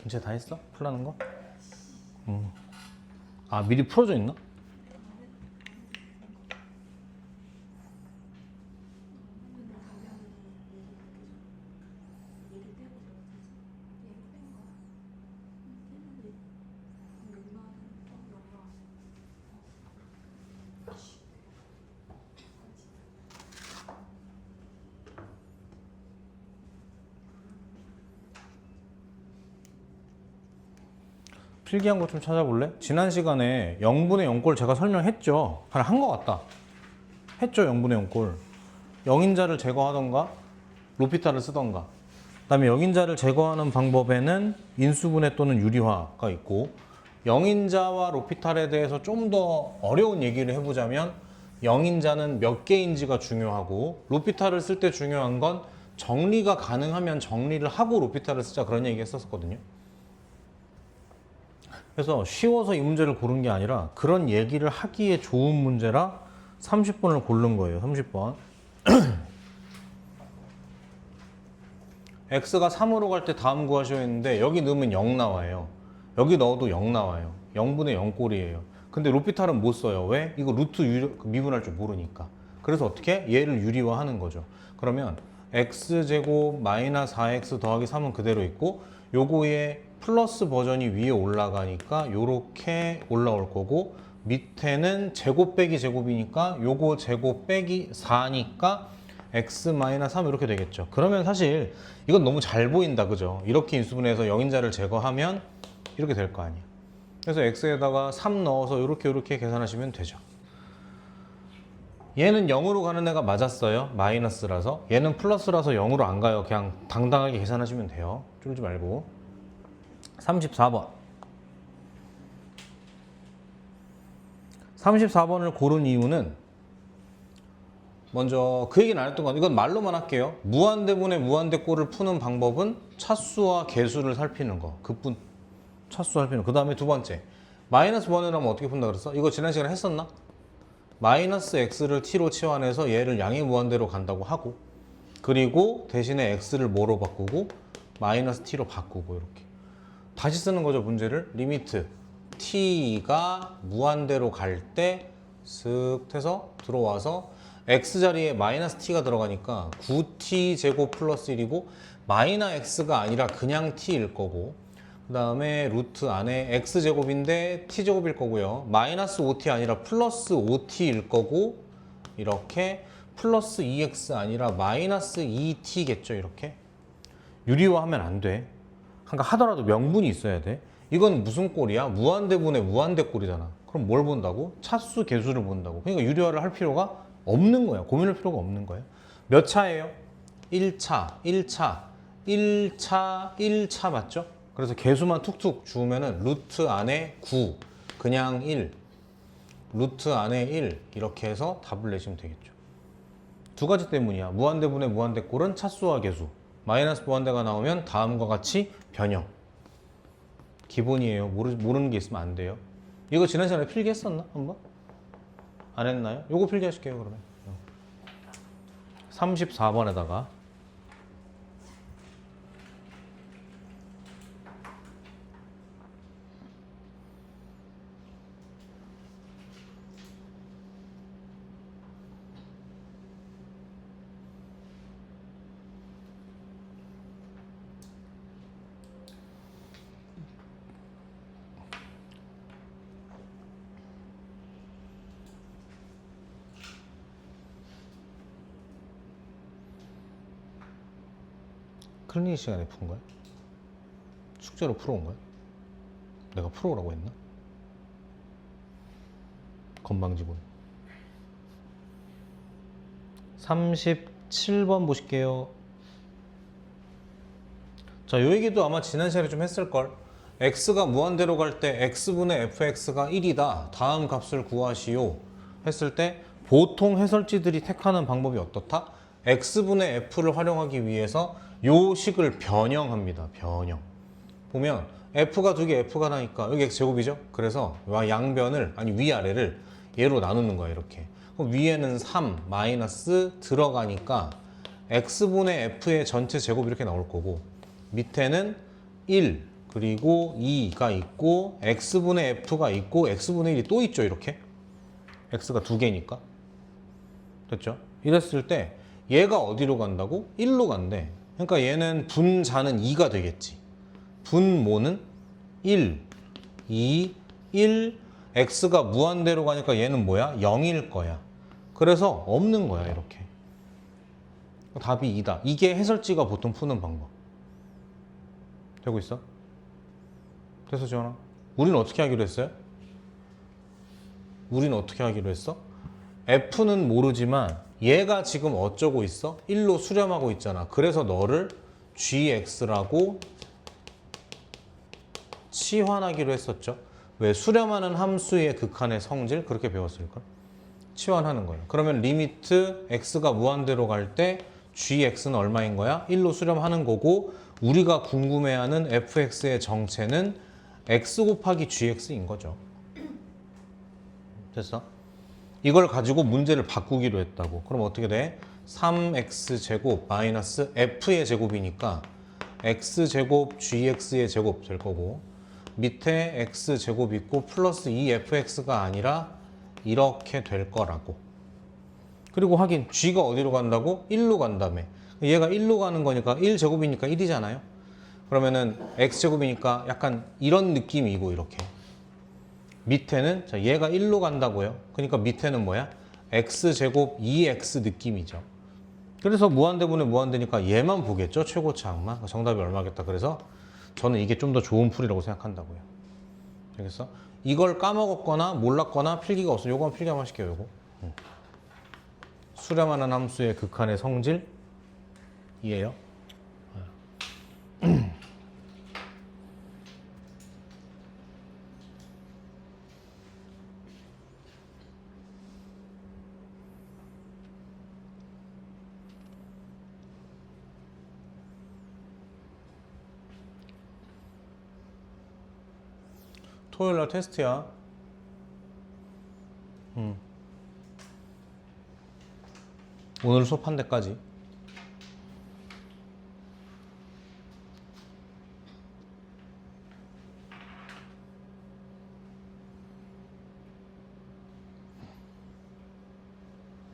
이제 다 했어? 풀라는 거? 아, 미리 풀어져 있나? 필기한 거 좀 찾아볼래? 지난 시간에 0분의 0꼴 제가 설명했죠. 한 거 같다. 했죠, 0분의 0꼴. 영인자를 제거하던가 로피탈을 쓰던가. 그다음에 영인자를 제거하는 방법에는 인수분해 또는 유리화가 있고, 영인자와 로피탈에 대해서 좀 더 어려운 얘기를 해보자면 영인자는 몇 개인지가 중요하고, 로피탈을 쓸 때 중요한 건 정리가 가능하면 정리를 하고 로피탈을 쓰자, 그런 얘기 했었거든요. 그래서 쉬워서 이 문제를 고른 게 아니라 그런 얘기를 하기에 좋은 문제라 30번을 고른 거예요. 30번. x가 3으로 갈 때 다음 구하시오 했는데 여기 넣으면 0 나와요. 여기 넣어도 0 나와요. 0분의 0꼴이에요. 근데 로피탈은 못 써요. 왜? 이거 루트 미분할 줄 모르니까. 그래서 어떻게? 얘를 유리화하는 거죠. 그러면 x제곱 마이너스 4x 더하기 3은 그대로 있고, 요거의 플러스 버전이 위에 올라가니까 요렇게 올라올 거고, 밑에는 제곱 빼기 제곱이니까 요거 제곱 빼기 4니까 x-3 이렇게 되겠죠. 그러면 사실 이건 너무 잘 보인다, 그죠? 이렇게 인수분해해서 영인자를 제거하면 이렇게 될 거 아니야. 그래서 x에다가 3 넣어서 이렇게 계산하시면 되죠. 얘는 0으로 가는 애가 맞았어요. 마이너스라서. 얘는 플러스라서 0으로 안 가요. 그냥 당당하게 계산하시면 돼요. 쫄지 말고. 34번. 34번을 고른 이유는, 먼저 그 얘기는 안 했던 건, 이건 말로만 할게요. 무한대분의 무한대꼴을 푸는 방법은 차수와 개수를 살피는 거. 그뿐. 차수 살피는 거. 그 다음에 두 번째, 마이너스 1을 하면 어떻게 푼다 그랬어? 이거 지난 시간에 했었나? 마이너스 x를 t로 치환해서 얘를 양의 무한대로 간다고 하고, 그리고 대신에 x를 뭐로 바꾸고 마이너스 t로 바꾸고, 이렇게 다시 쓰는 거죠. 문제를 리미트 t가 무한대로 갈 때 쓱 해서 들어와서 x 자리에 마이너스 t가 들어가니까 9t 제곱 플러스 1이고, 마이너 x가 아니라 그냥 t일 거고, 그 다음에 루트 안에 x제곱인데 t제곱일 거고요. 마이너스 5t 아니라 플러스 5t일 거고, 이렇게 플러스 2x 아니라 마이너스 2t겠죠. 이렇게 유리화하면 안 돼. 그러니까 하더라도 명분이 있어야 돼. 이건 무슨 꼴이야? 무한대분의 무한대꼴이잖아. 그럼 뭘 본다고? 차수 개수를 본다고. 그러니까 유리화를 할 필요가 없는 거야. 고민할 필요가 없는 거예요. 몇 차예요? 1차, 1차, 1차, 1차 맞죠? 그래서 개수만 툭툭 주우면은 루트 안에 9, 그냥 1, 루트 안에 1, 이렇게 해서 답을 내시면 되겠죠. 두 가지 때문이야. 무한대분의 무한대꼴은 차수와 개수. 마이너스 무한대가 나오면 다음과 같이 변형. 기본이에요. 모르는 게 있으면 안 돼요. 이거 지난 시간에 필기했었나? 한번? 안 했나요? 요거 필기하실게요, 그러면. 34번에다가 클리닉 시간에 푼 거야? 숙제로 풀어온 거야? 내가 풀어오라고 했나? 건방지군. 37번 보실게요. 자, 요 얘기도 아마 지난 시간에 좀 했을걸. x가 무한대로 갈 때 x분의 fx가 1이다. 다음 값을 구하시오. 했을 때 보통 해설지들이 택하는 방법이 어떻다? x분의 f를 활용하기 위해서 요 식을 변형합니다. 변형. 보면 f가 두 개, f가 나니까 여기 x제곱이죠? 그래서 양변을, 아니 위아래를 얘로 나누는 거야. 이렇게. 그럼 위에는 3 마이너스 들어가니까 x분의 f의 전체 제곱 이렇게 나올 거고, 밑에는 1 그리고 2가 있고 x분의 f가 있고 x분의 1이 또 있죠. 이렇게 x가 두 개니까 됐죠? 이랬을 때 얘가 어디로 간다고? 1로 간대. 그러니까 얘는 분자는 2가 되겠지. 분모는 1, 2, 1, x가 무한대로 가니까 얘는 뭐야? 0일 거야. 그래서 없는 거야 이렇게. 답이 2다. 이게 해설지가 보통 푸는 방법. 되고 있어? 됐어 지원아? 우리는 어떻게 하기로 했어요? 우리는 어떻게 하기로 했어? f는 모르지만 얘가 지금 어쩌고 있어? 1로 수렴하고 있잖아. 그래서 너를 gx라고 치환하기로 했었죠. 왜? 수렴하는 함수의 극한의 성질 그렇게 배웠을걸? 치환하는 거예요. 그러면 리미트 x가 무한대로 갈 때 gx는 얼마인 거야? 1로 수렴하는 거고 우리가 궁금해하는 fx의 정체는 x 곱하기 gx인 거죠. 됐어? 이걸 가지고 문제를 바꾸기로 했다고. 그럼 어떻게 돼? 3x제곱 마이너스 f의 제곱이니까 x제곱 gx의 제곱 될 거고 밑에 x제곱 있고 플러스 2fx가 아니라 이렇게 될 거라고. 그리고 하긴 g가 어디로 간다고? 1로 간다며. 얘가 1로 가는 거니까 1제곱이니까 1이잖아요. 그러면은 x제곱이니까 약간 이런 느낌이고 이렇게. 밑에는 자 얘가 1로 간다고요. 그러니까 밑에는 뭐야? x제곱 2x 느낌이죠. 그래서 무한대분의 무한대니까 얘만 보겠죠. 최고차항만. 정답이 얼마겠다. 그래서 저는 이게 좀 더 좋은 풀이라고 생각한다고요. 알겠어? 이걸 까먹었거나 몰랐거나 필기가 없으면 요거 필기 한번 시켜요. 요거. 수렴하는 함수의 극한의 성질 이에요. 토요일날 테스트야. 오늘 수업한 데까지.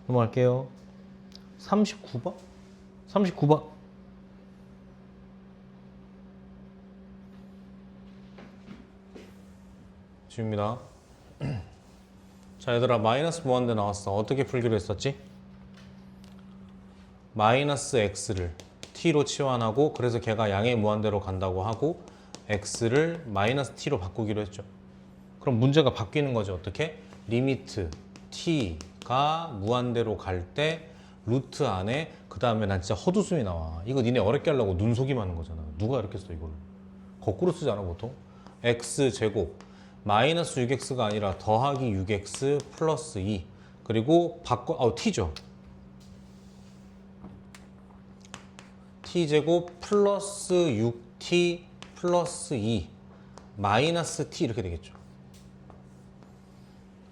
넘어갈게요. 39번? 39번. 지웁니다. 자, 얘들아, 마이너스 무한대 나왔어. 어떻게 풀기로 했었지? 마이너스 x를 t로 치환하고 그래서 걔가 양의 무한대로 간다고 하고 x를 마이너스 t로 바꾸기로 했죠. 그럼 문제가 바뀌는 거죠. 어떻게? 리미트 t가 무한대로 갈 때 루트 안에 그 다음에 난 진짜 헛웃음이 나와. 이거 니네 어렵게 하려고 눈속임 하는 거잖아. 누가 이렇게 써 이거를? 거꾸로 쓰잖아 보통. x제곱 마이너스 6x가 아니라 더하기 6x 플러스 2 그리고 t죠. t제곱 플러스 6t 플러스 2 마이너스 t 이렇게 되겠죠.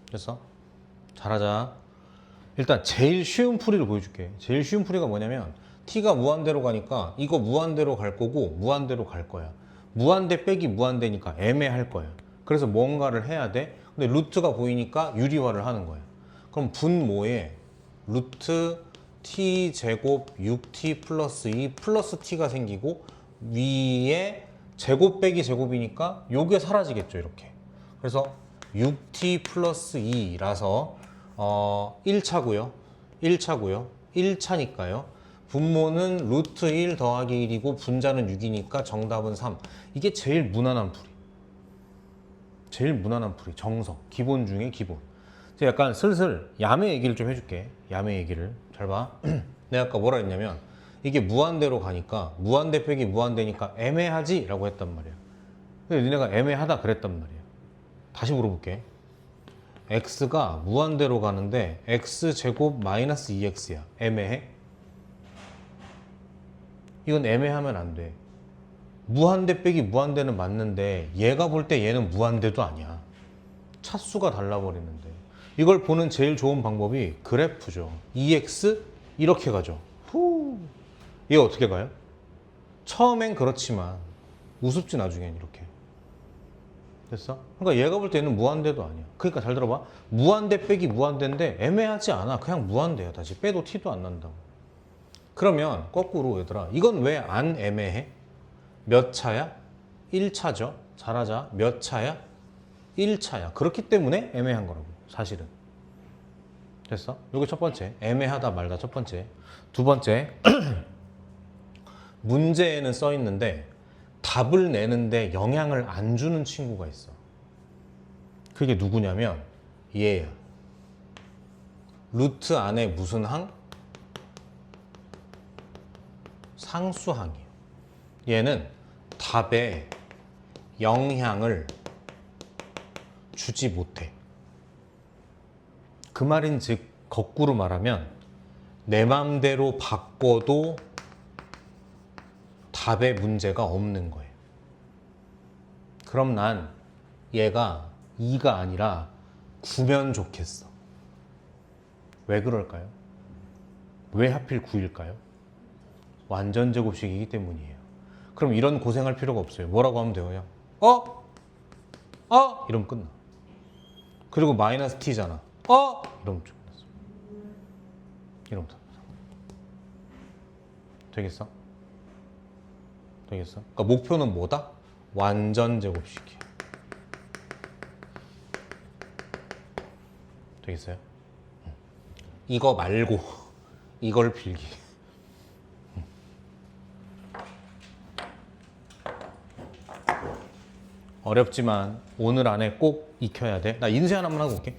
그래서 잘하자. 일단 제일 쉬운 풀이를 보여줄게. 제일 쉬운 풀이가 뭐냐면 t가 무한대로 가니까 이거 무한대로 갈 거고 무한대로 갈 거야. 무한대 빼기 무한대니까 애매할 거야. 그래서 뭔가를 해야 돼. 근데 루트가 보이니까 유리화를 하는 거야. 그럼 분모에 루트 t제곱 6t 플러스 2 플러스 t가 생기고 위에 제곱 빼기 제곱이니까 요게 사라지겠죠. 이렇게. 그래서 6t 플러스 2라서 1차고요. 1차니까요. 분모는 루트 1 더하기 1이고 분자는 6이니까 정답은 3. 이게 제일 무난한 풀이. 제일 무난한 풀이. 정석. 기본 중에 기본. 이제 약간 슬슬 야매 얘기를 좀 해줄게. 야매 얘기를. 잘 봐. 내가 아까 뭐라 했냐면 이게 무한대로 가니까 무한대 빼기 무한대니까 애매하지? 라고 했단 말이야. 근데 니네가 애매하다 그랬단 말이야. 다시 물어볼게. x가 무한대로 가는데 x제곱 마이너스 2x야. 애매해? 이건 애매하면 안 돼. 무한대 빼기 무한대는 맞는데 얘가 볼 때 얘는 무한대도 아니야. 차수가 달라버리는데. 이걸 보는 제일 좋은 방법이 그래프죠. 2x 이렇게 가죠. 후. 얘 어떻게 가요? 처음엔 그렇지만 우습지 나중엔 이렇게. 됐어? 그러니까 얘가 볼 때는 무한대도 아니야. 그러니까 잘 들어봐. 무한대 빼기 무한대인데 애매하지 않아. 그냥 무한대야. 다시 빼도 티도 안 난다고. 그러면 거꾸로 얘들아, 이건 왜 안 애매해? 몇 차야? 1차죠. 잘하자. 몇 차야? 1차야. 그렇기 때문에 애매한 거라고, 사실은. 됐어? 이게 첫 번째. 애매하다 말다 첫 번째. 두 번째. 문제에는 써 있는데 답을 내는데 영향을 안 주는 친구가 있어. 그게 누구냐면 얘야. 루트 안에 무슨 항? 상수항이에요. 얘는 답에 영향을 주지 못해. 그 말인즉 거꾸로 말하면 내 맘대로 바꿔도 답에 문제가 없는 거예요. 그럼 난 얘가 2가 아니라 9면 좋겠어. 왜 그럴까요? 왜 하필 9일까요? 완전 제곱식이기 때문이에요. 그럼 이런 고생할 필요가 없어요. 뭐라고 하면 돼요? 이러면 끝나. 그리고 마이너스 t잖아. 이러면 끝났어. 이러면 끝났어. 되겠어? 되겠어? 그러니까 목표는 뭐다? 완전 제곱식이야. 되겠어요? 이거 말고 이걸 빌기. 어렵지만 오늘 안에 꼭 익혀야 돼. 나 인쇄 하나만 하고 올게.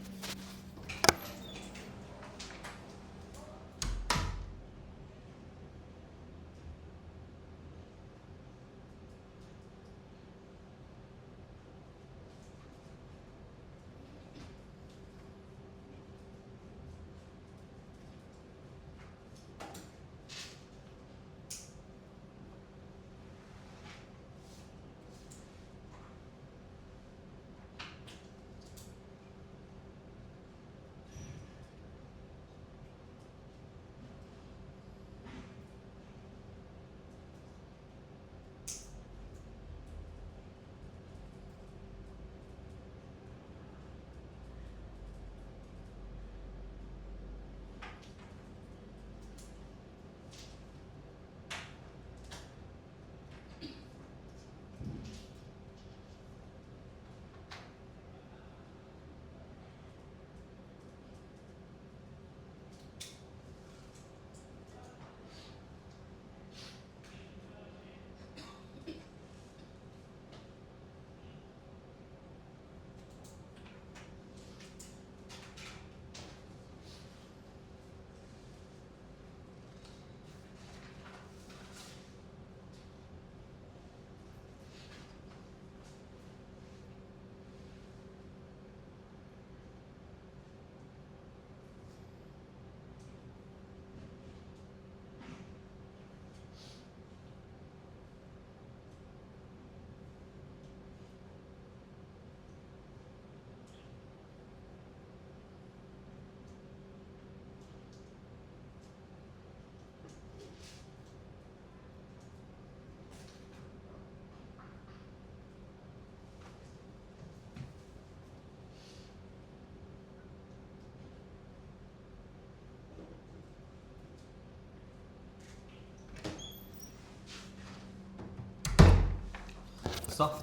됐어?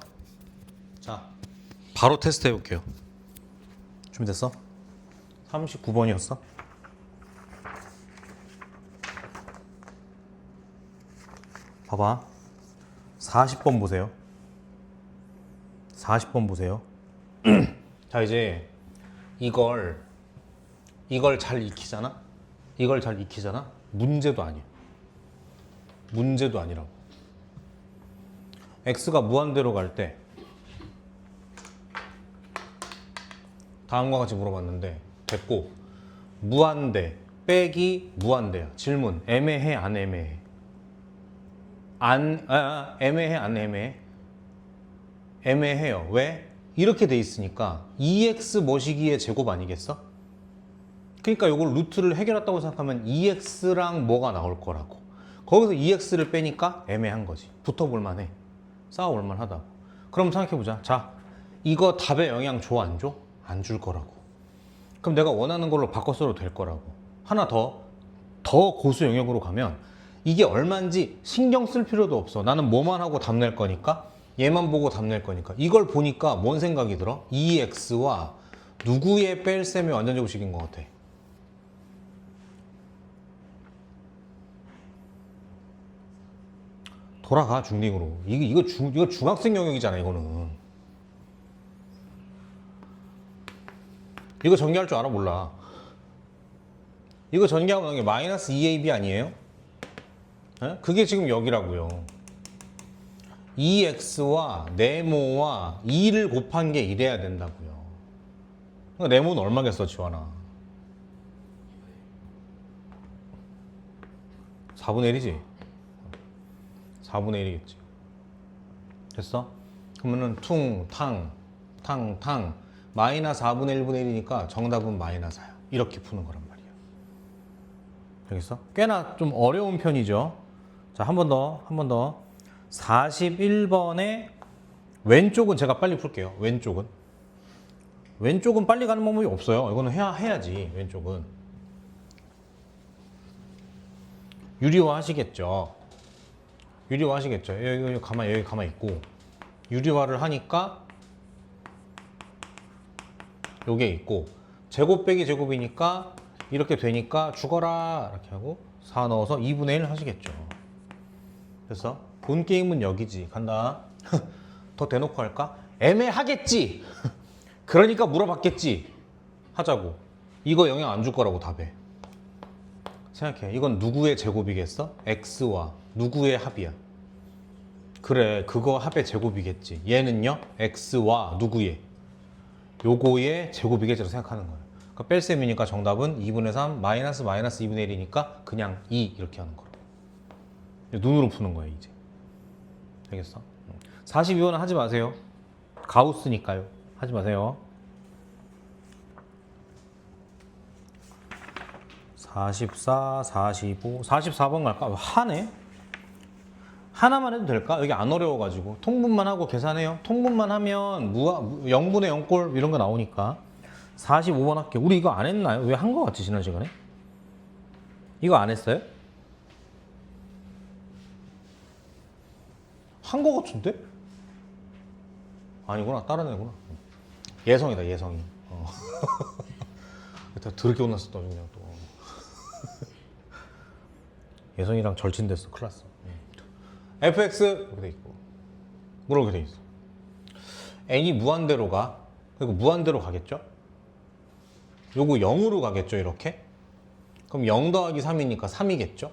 자, 바로 테스트 해볼게요. 준비됐어? 39번이었어? 봐봐. 40번 보세요. 40번 보세요. 자, 이제 이걸 잘 익히잖아? 이걸 잘 익히잖아? 문제도 아니야. 문제도 아니라고. x가 무한대로 갈 때 다음과 같이 물어봤는데 됐고, 무한대 빼기 무한대야. 질문, 애매해 안 애매해? 애매해 안 애매해? 애매해요. 왜? 이렇게 돼 있으니까 2x 뭐시기의 제곱 아니겠어? 그러니까 이걸 루트를 해결했다고 생각하면 2x랑 뭐가 나올 거라고. 거기서 2x를 빼니까 애매한 거지. 붙어볼 만해. 쌓아올 만하다고. 그럼 생각해보자. 자, 이거 답에 영향 줘, 안 줘? 안 줄 거라고. 그럼 내가 원하는 걸로 바꿔 써도 될 거라고. 하나 더 고수 영역으로 가면 이게 얼마인지 신경 쓸 필요도 없어. 나는 뭐만 하고 답 낼 거니까, 얘만 보고 답 낼 거니까. 이걸 보니까 뭔 생각이 들어? 2x와 누구의 뺄셈의 완전제곱식인 것 같아? 돌아가 중딩으로. 이거 중학생 영역이잖아. 이거는. 이거 전개할 줄 알아? 몰라. 이거 전개하면 이게 마이너스 2ab 아니에요? 에? 그게 지금 여기라고요. 2x와 네모와 2를 곱한 게 이래야 된다고요. 그러니까 네모는 얼마겠어, 지환아? 4분의 1이지? 4분의 1이겠지. 됐어? 그러면은 탕 마이너스 4분의 1분의 1이니까 정답은 마이너스 4야. 이렇게 푸는 거란 말이야. 알겠어? 꽤나 좀 어려운 편이죠. 자, 한 번 더. 41번에 왼쪽은 제가 빨리 풀게요. 왼쪽은 빨리 가는 방법이 없어요. 이거는 해야지. 왼쪽은 유리화 하시겠죠. 여기 가만히 있고 유리화를 하니까 요게 있고 제곱 빼기 제곱이니까 이렇게 되니까 죽어라 이렇게 하고 4 넣어서 2분의 1 하시겠죠. 그래서 본 게임은 여기지. 간다. 더 대놓고 할까? 애매하겠지. 그러니까 물어봤겠지. 하자고. 이거 영향 안 줄 거라고 답에. 생각해. 이건 누구의 제곱이겠어? x와 누구의 합이야? 그래, 그거 합의 제곱이겠지. 얘는요? x와 누구의? 요거의 제곱이겠지라고 생각하는 거예요. 그러니까 뺄셈이니까 정답은 2분의 3 마이너스 2분의 1이니까 그냥 2 이렇게 하는 거로. 눈으로 푸는 거예요, 이제. 알겠어? 42번은 하지 마세요. 가우스니까요. 하지 마세요. 44, 45, 44번 갈까? 하네? 하나만 해도 될까? 여기 안 어려워가지고. 통분만 하고 계산해요. 통분만 하면 0분의 0꼴 이런 거 나오니까. 45번 할게요. 우리 이거 안 했나요? 왜 한 거 같지, 지난 시간에? 이거 안 했어요? 한 거 같은데? 아니구나. 다른 애구나. 예성이다, 예성이. 더럽게 혼났어, 또 그냥 또. 예성이랑 절친됐어. 큰일 났어. fx 이렇게 돼 있고 이렇게 돼 있어. n이 무한대로 가. 그리고 무한대로 가겠죠. 요거 0으로 가겠죠. 이렇게. 그럼 0 더하기 3이니까 3이겠죠.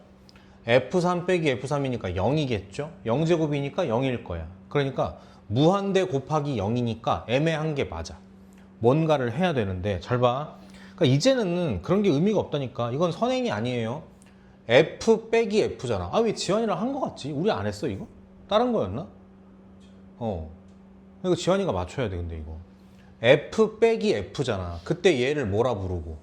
f3 빼기 f3이니까 0이겠죠. 0제곱이니까 0일 거야. 그러니까 무한대 곱하기 0이니까 애매한 게 맞아. 뭔가를 해야 되는데 잘 봐. 그러니까 이제는 그런 게 의미가 없다니까. 이건 선행이 아니에요. F 빼기 F잖아. 아, 왜 지환이랑 한 거 같지? 우리 안 했어, 이거? 다른 거였나? 이거 지환이가 맞춰야 돼, 근데 이거. F 빼기 F잖아. 그때 얘를 뭐라 부르고?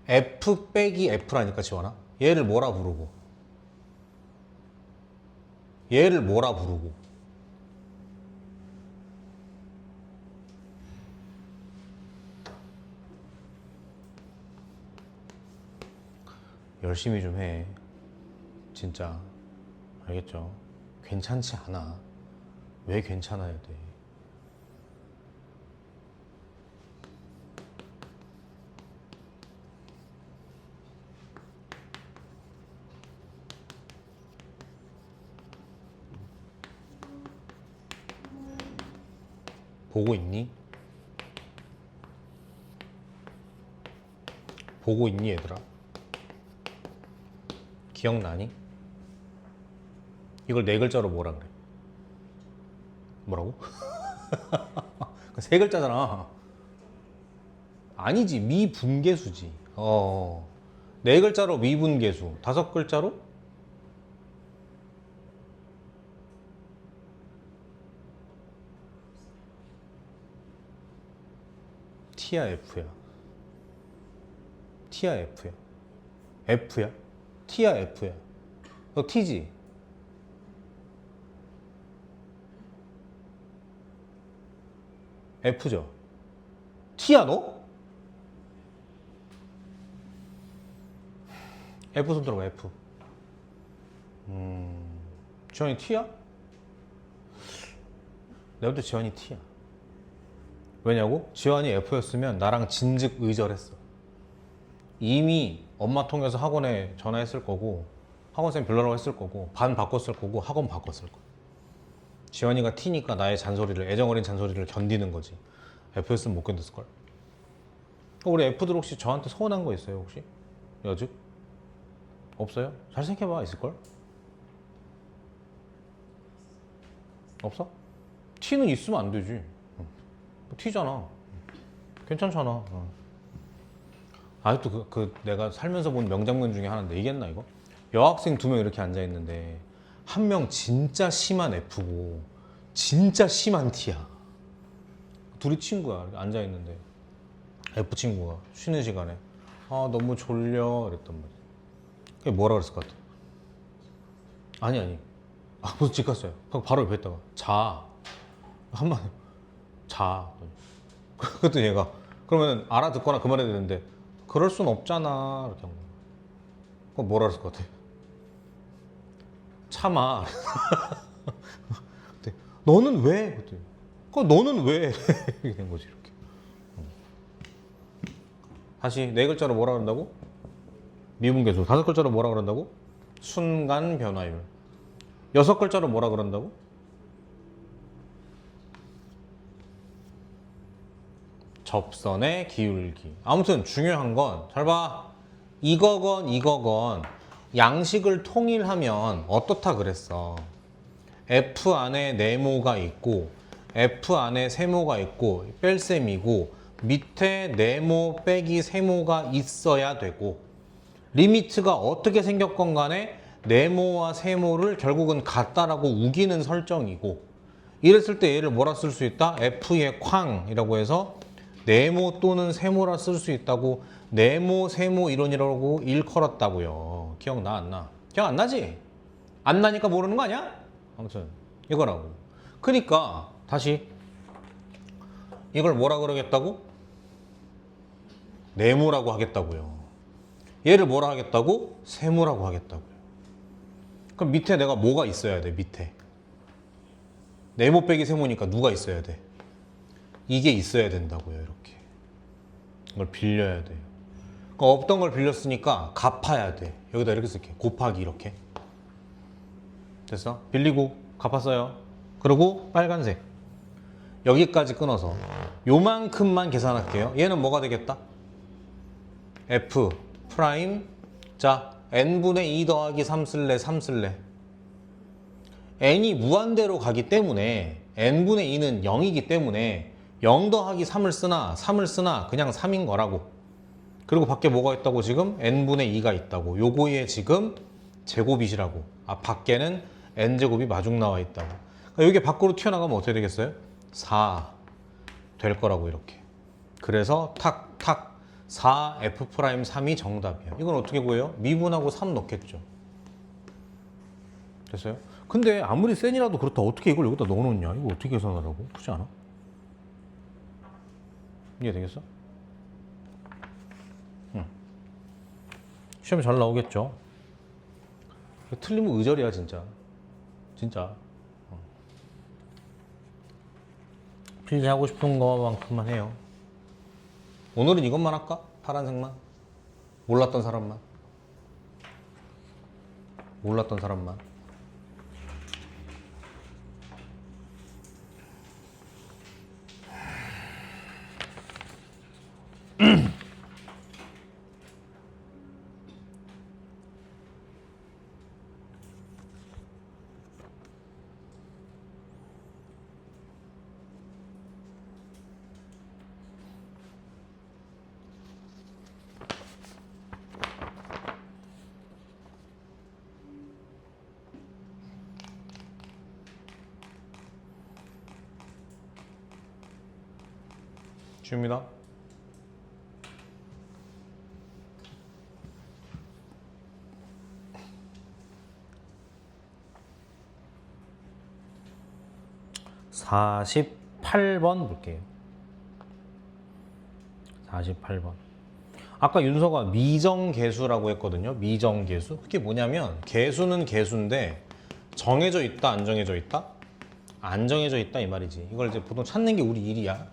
F 빼기 F라니까, 지환아. 얘를 뭐라 부르고? 얘를 뭐라 부르고? 열심히 좀 해. 진짜. 알겠죠? 괜찮지 않아. 왜 괜찮아야 돼? 보고 있니? 보고 있니, 얘들아? 기억나니? 이걸 네 글자로 뭐라 그래? 뭐라고? 세 글자잖아. 아니지, 미분계수지. 네 글자로 미분계수. 5글자로? T야, F야? T야, F야? F야? T야 F야? 너 T지? F죠? T야 너? F 손 들어봐 F. 지환이 T야? 내가 볼 때 지환이 T야. 왜냐고? 지환이 F였으면 나랑 진즉 의절했어. 이미 엄마 통해서 학원에 전화했을 거고 학원쌤 별로라고 했을 거고 반 바꿨을 거고 학원 바꿨을 거야. 지환이가 T니까 나의 잔소리를, 애정어린 잔소리를 견디는 거지. F였으면 못 견뎠을걸. 우리 F들 혹시 저한테 서운한 거 있어요 혹시? 여즉? 없어요? 잘 생각해봐. 있을걸? 없어? T는 있으면 안 되지. T잖아. 괜찮잖아. 아직도 내가 살면서 본 명장면 중에 하나인데 이겠나 이거? 여학생 2명 이렇게 앉아있는데 한 명 진짜 심한 F고 진짜 심한 T야. 둘이 친구야. 앉아있는데 F 친구가 쉬는 시간에 아 너무 졸려 이랬단 말이야. 그게 뭐라 그랬을 것 같아? 아니 벌써 집 갔어요. 바로 옆에 있다가 자 한마디 자. 그랬더니 얘가 그러면 알아듣거나 그 말해야 되는데 그럴 순 없잖아 이렇게 한 거야. 그럼 뭐라 그랬을 것 같아? 참아. 그때 너는 왜? 그때 너는 왜? 이렇게 된 거지 이렇게. 다시 4글자로 뭐라 그런다고? 미분계수. 5글자로 뭐라 그런다고? 순간 변화율. 6글자로 뭐라 그런다고? 접선의 기울기. 아무튼 중요한 건 잘 봐. 이거건 양식을 통일하면 어떻다 그랬어. F 안에 네모가 있고 F 안에 세모가 있고 뺄셈이고 밑에 네모 빼기 세모가 있어야 되고 리미트가 어떻게 생겼건 간에 네모와 세모를 결국은 같다라고 우기는 설정이고 이랬을 때 얘를 뭐라 쓸 수 있다? F의 쾅이라고 해서 네모 또는 세모라 쓸 수 있다고 네모 세모 이론이라고 일컬었다고요. 기억나 안 나? 기억 안 나지? 안 나니까 모르는 거 아니야? 아무튼 이거라고. 그러니까 다시 이걸 뭐라 그러겠다고? 네모라고 하겠다고요. 얘를 뭐라 하겠다고? 세모라고 하겠다고요. 그럼 밑에 내가 뭐가 있어야 돼? 밑에 네모 빼기 세모니까 누가 있어야 돼? 이게 있어야 된다고요. 이렇게 이걸 빌려야 돼요. 그러니까 없던 걸 빌렸으니까 갚아야 돼. 여기다 이렇게 쓸게. 곱하기 이렇게. 됐어? 빌리고 갚았어요. 그리고 빨간색 여기까지 끊어서 요만큼만 계산할게요. 얘는 뭐가 되겠다? F 프라임 자 n분의 2 더하기 3 쓸래 3 쓸래. n이 무한대로 가기 때문에 n분의 2는 0이기 때문에 0 더하기 3을 쓰나 3을 쓰나 그냥 3인 거라고. 그리고 밖에 뭐가 있다고 지금? n분의 2가 있다고. 요거의 지금 제곱이시라고. 아 밖에는 n제곱이 마중 나와 있다고. 그러니까 이게 밖으로 튀어나가면 어떻게 되겠어요? 4 될 거라고 이렇게. 그래서 탁탁 4F'3이 정답이야. 이건 어떻게 구해요? 미분하고 3 넣겠죠. 됐어요? 근데 아무리 센이라도 그렇다 어떻게 이걸 여기다 넣어놓냐? 이거 어떻게 계산하라고? 그렇지 않아? 이해되겠어? 응. 시험에 잘 나오겠죠? 틀리면 의절이야 진짜. 진짜. 필기하고 싶은 거만큼만 해요. 오늘은 이것만 할까? 파란색만? 몰랐던 사람만? 몰랐던 사람만? 줍니다. 48번 볼게요. 48번. 아까 윤서가 미정계수라고 했거든요. 미정계수. 그게 뭐냐면 계수는 계수인데 정해져 있다, 안 정해져 있다? 안 정해져 있다 이 말이지. 이걸 이제 보통 찾는 게 우리 일이야.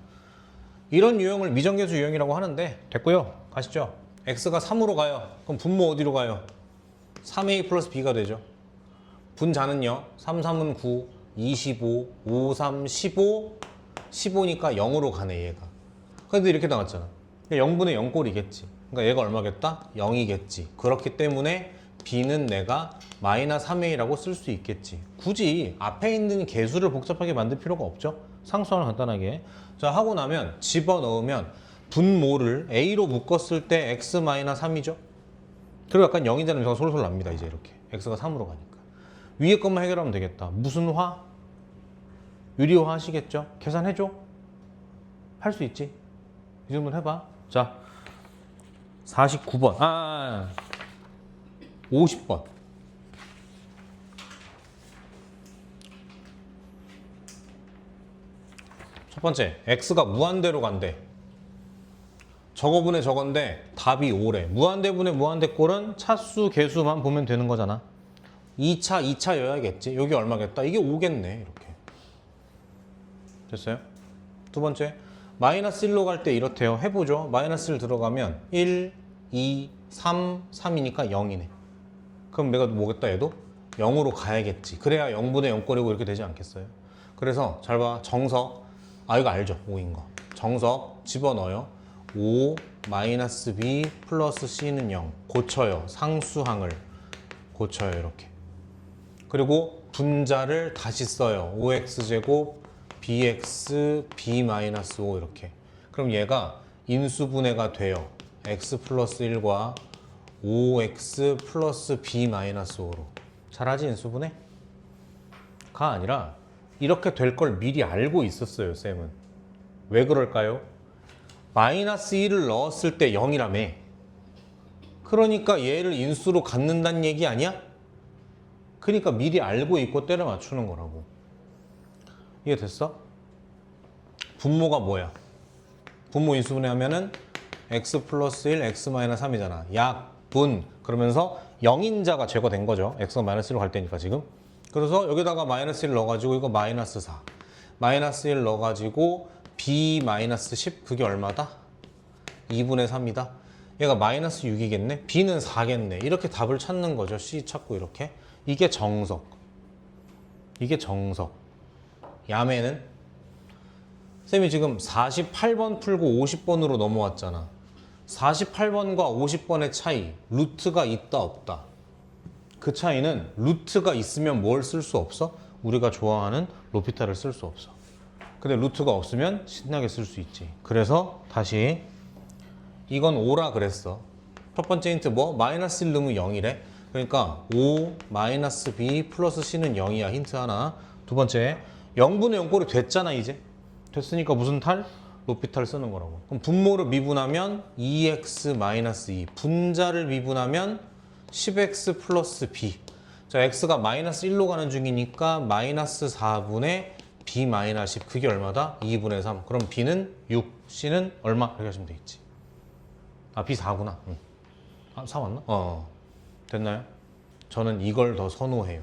이런 유형을 미정계수 유형이라고 하는데 됐고요. 가시죠. x가 3으로 가요. 그럼 분모 어디로 가요? 3a 플러스 b가 되죠. 분자는요. 3, 3은 9, 25, 5, 3, 15, 15니까 0으로 가네 얘가. 근데 이렇게 나왔잖아. 0분의 0꼴이겠지. 그러니까 얘가 얼마겠다? 0이겠지. 그렇기 때문에 b는 내가 마이너스 3a라고 쓸 수 있겠지. 굳이 앞에 있는 계수를 복잡하게 만들 필요가 없죠. 상수하나 간단하게. 자, 하고 나면 집어넣으면 분모를 a로 묶었을 때 x 마이너스 3이죠. 그리고 약간 0이 되는 점수가 솔솔 납니다. 이제 이렇게. x가 3으로 가니까. 위에 것만 해결하면 되겠다. 무슨 화? 유리화 하시겠죠? 계산해줘. 할 수 있지. 이 정도는 해봐. 자, 49번. 50번. 첫 번째, x가 무한대로 간대. 저거분의 저건데 답이 5래. 무한대분의 무한대 꼴은 차수, 개수만 보면 되는 거잖아. 2차여야겠지. 여기 얼마겠다? 이게 5겠네. 이렇게. 됐어요? 두 번째, 마이너스 1로 갈 때 이렇대요. 해보죠. 마이너스 1 들어가면 1, 2, 3, 3이니까 0이네. 그럼 내가 뭐겠다 얘도? 0으로 가야겠지. 그래야 0분의 0꼴이고 이렇게 되지 않겠어요? 그래서 잘 봐. 정석. 이거 알죠? 5인 거. 정석 집어넣어요. 5 마이너스 b 플러스 c는 0. 고쳐요. 상수항을 고쳐요. 이렇게. 그리고 분자를 다시 써요. 5x제곱 bx b 마이너스 5 이렇게. 그럼 얘가 인수분해가 돼요. x 플러스 1과 5x 플러스 b 마이너스 5로. 잘하지 인수분해? 가 아니라 이렇게 될 걸 미리 알고 있었어요. 쌤은. 왜 그럴까요? 마이너스 1을 넣었을 때 0이라며. 그러니까 얘를 인수로 갖는다는 얘기 아니야? 그러니까 미리 알고 있고 때려 맞추는 거라고. 이해됐어? 분모가 뭐야? 분모 인수분해 하면은 x 플러스 1, x 마이너스 3이잖아. 약분. 그러면서 0인자가 제거된 거죠. x가 마이너스 1로 갈 때니까 지금. 그래서 여기다가 마이너스 1 넣어가지고 이거 마이너스 4. 마이너스 1 넣어가지고 b 마이너스 10. 그게 얼마다? 2분의 3이다. 얘가 마이너스 6이겠네. b는 4겠네. 이렇게 답을 찾는 거죠. c 찾고 이렇게. 이게 정석. 이게 정석. 야매는 쌤이 지금 48번 풀고 50번으로 넘어왔잖아. 48번과 50번의 차이, 루트가 있다 없다. 그 차이는 루트가 있으면 뭘 쓸 수 없어? 우리가 좋아하는 로피탈을 쓸 수 없어. 근데 루트가 없으면 신나게 쓸 수 있지. 그래서 다시 이건 5라 그랬어. 첫 번째 힌트 뭐? 마이너스 1 넣으면 0이래. 그러니까 5 마이너스 b 플러스 c는 0이야. 힌트 하나. 두 번째 0분의 0꼴이 됐잖아 이제. 됐으니까 무슨 탈? 로피탈 쓰는 거라고. 그럼 분모를 미분하면 2x 마이너스 2. 분자를 미분하면 10x 플러스 b. 자, x가 마이너스 1로 가는 중이니까 마이너스 4분의 b 마이너스 10. 그게 얼마다? 2분의 3. 그럼 b는 6, c는 얼마? 이렇게 하시면 되겠지. b 4구나. 4 맞나? 됐나요? 저는 이걸 더 선호해요.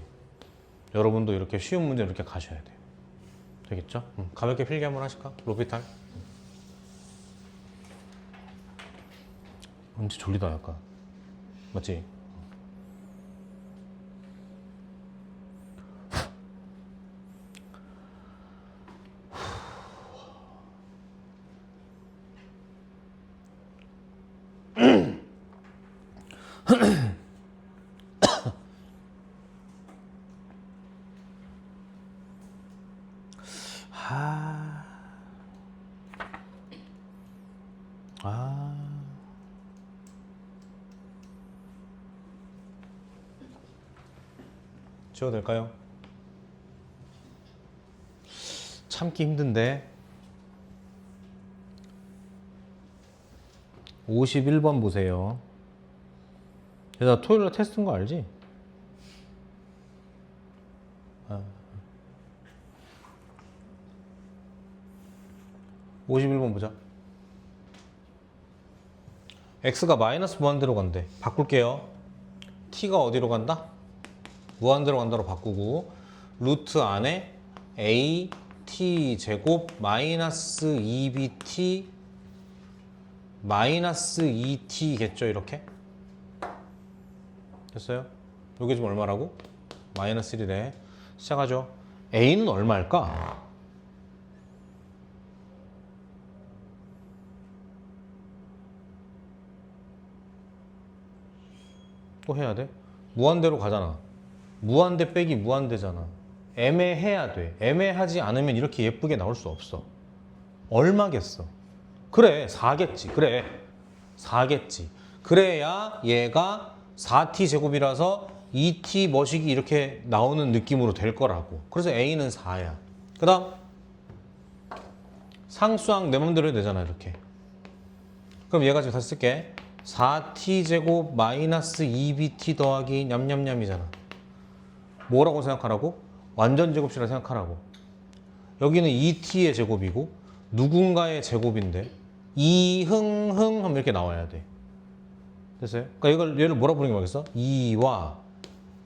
여러분도 이렇게 쉬운 문제 이렇게 가셔야 돼요. 되겠죠? 가볍게 필기 한번 하실까? 로피탈. 왠지 졸리다 약간. 맞지? 지워도 될까요? 참기 힘든데. 51번 보세요. 나 토요일날 테스트인 거 알지? 51번 보자. x가 마이너스 무한대로 간대. 바꿀게요. t가 어디로 간다? 무한대로 간다로 바꾸고 루트 안에 a t 제곱 마이너스 2bt 마이너스 2t겠죠 이렇게? 됐어요? 요게 지금 얼마라고? 마이너스 1이래. 시작하죠. a는 얼마일까? 또 해야 돼? 무한대로 가잖아. 무한대 빼기 무한대잖아. 애매해야 돼. 애매하지 않으면 이렇게 예쁘게 나올 수 없어. 얼마겠어? 그래 4겠지. 그래 4겠지. 그래야 얘가 4t 제곱이라서 2t 머시기 이렇게 나오는 느낌으로 될 거라고. 그래서 a는 4야. 그 다음 상수항 내 맘대로 해도 되잖아 이렇게. 그럼 얘가 지금 다시 쓸게. 4t 제곱 마이너스 2bt 더하기 냠냠냠이잖아. 뭐라고 생각하라고? 완전 제곱식이라 생각하라고. 여기는 2t의 제곱이고 누군가의 제곱인데 이흥흥 하면 이렇게 나와야 돼. 됐어요? 그러니까 이걸 얘를 뭐라 부르는 게 맞겠어? 2와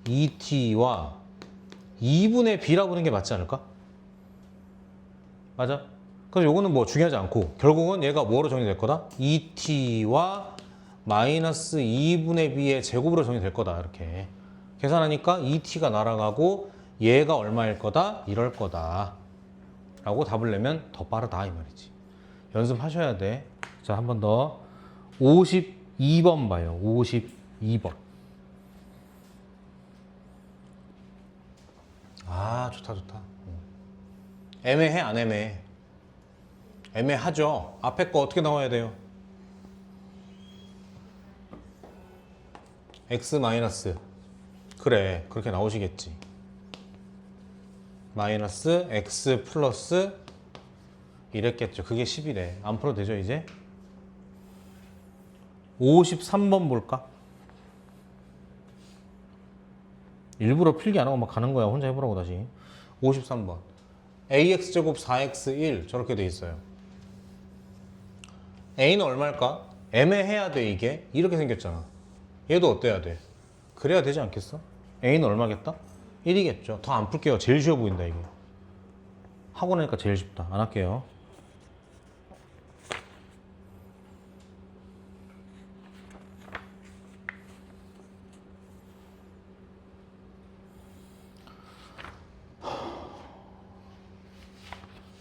2t와 2분의 b라 부르는 게 맞지 않을까? 맞아? 그래서 요거는 뭐 중요하지 않고 결국은 얘가 뭐로 정리될 거다? 2t와 마이너스 2분의 b의 제곱으로 정리될 거다. 이렇게 계산하니까 2t가 날아가고 얘가 얼마일 거다? 이럴 거다 라고 답을 내면 더 빠르다 이 말이지. 연습하셔야 돼. 자, 한 번 더. 52번 봐요. 52번. 아, 좋다 좋다. 애매해 안 애매해? 애매하죠. 앞에 거 어떻게 나와야 돼요? x 마이너스. 그래, 그렇게 나오시겠지. 마이너스 x 플러스 이랬겠죠. 그게 10이래. 안 풀어도 되죠 이제? 53번 볼까? 일부러 필기 안 하고 막 가는 거야. 혼자 해보라고 다시. 53번. ax제곱 4x1 저렇게 돼 있어요. a는 얼마일까? 애매해야 돼 이게. 이렇게 생겼잖아. 얘도 어때야 돼? 그래야 되지 않겠어? a는 얼마겠다? 1이겠죠. 더 안 풀게요. 제일 쉬워 보인다 이게. 하고 나니까 제일 쉽다. 안 할게요.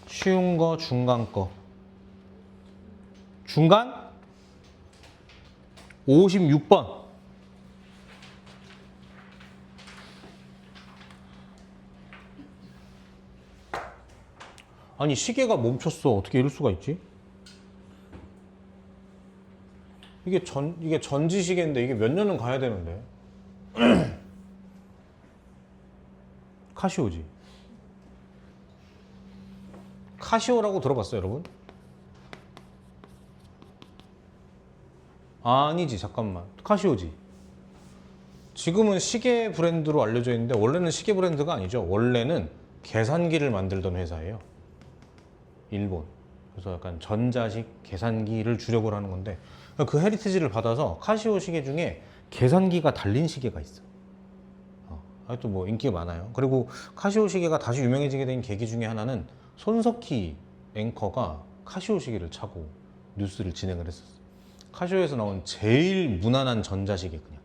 쉬운 거, 중간 거. 중간? 56번. 아니 시계가 멈췄어. 어떻게 이럴 수가 있지? 이게 전지 시계인데 이게 몇 년은 가야 되는데. 카시오지. 카시오라고 들어봤어요, 여러분? 아니지, 잠깐만. 카시오지. 지금은 시계 브랜드로 알려져 있는데 원래는 시계 브랜드가 아니죠. 원래는 계산기를 만들던 회사예요. 일본. 그래서 약간 전자식 계산기를 주력으로 하는 건데 그 헤리티지를 받아서 카시오 시계 중에 계산기가 달린 시계가 있어. 하여튼 뭐 인기가 많아요. 그리고 카시오 시계가 다시 유명해지게 된 계기 중에 하나는 손석희 앵커가 카시오 시계를 차고 뉴스를 진행을 했었어. 카시오에서 나온 제일 무난한 전자시계, 그냥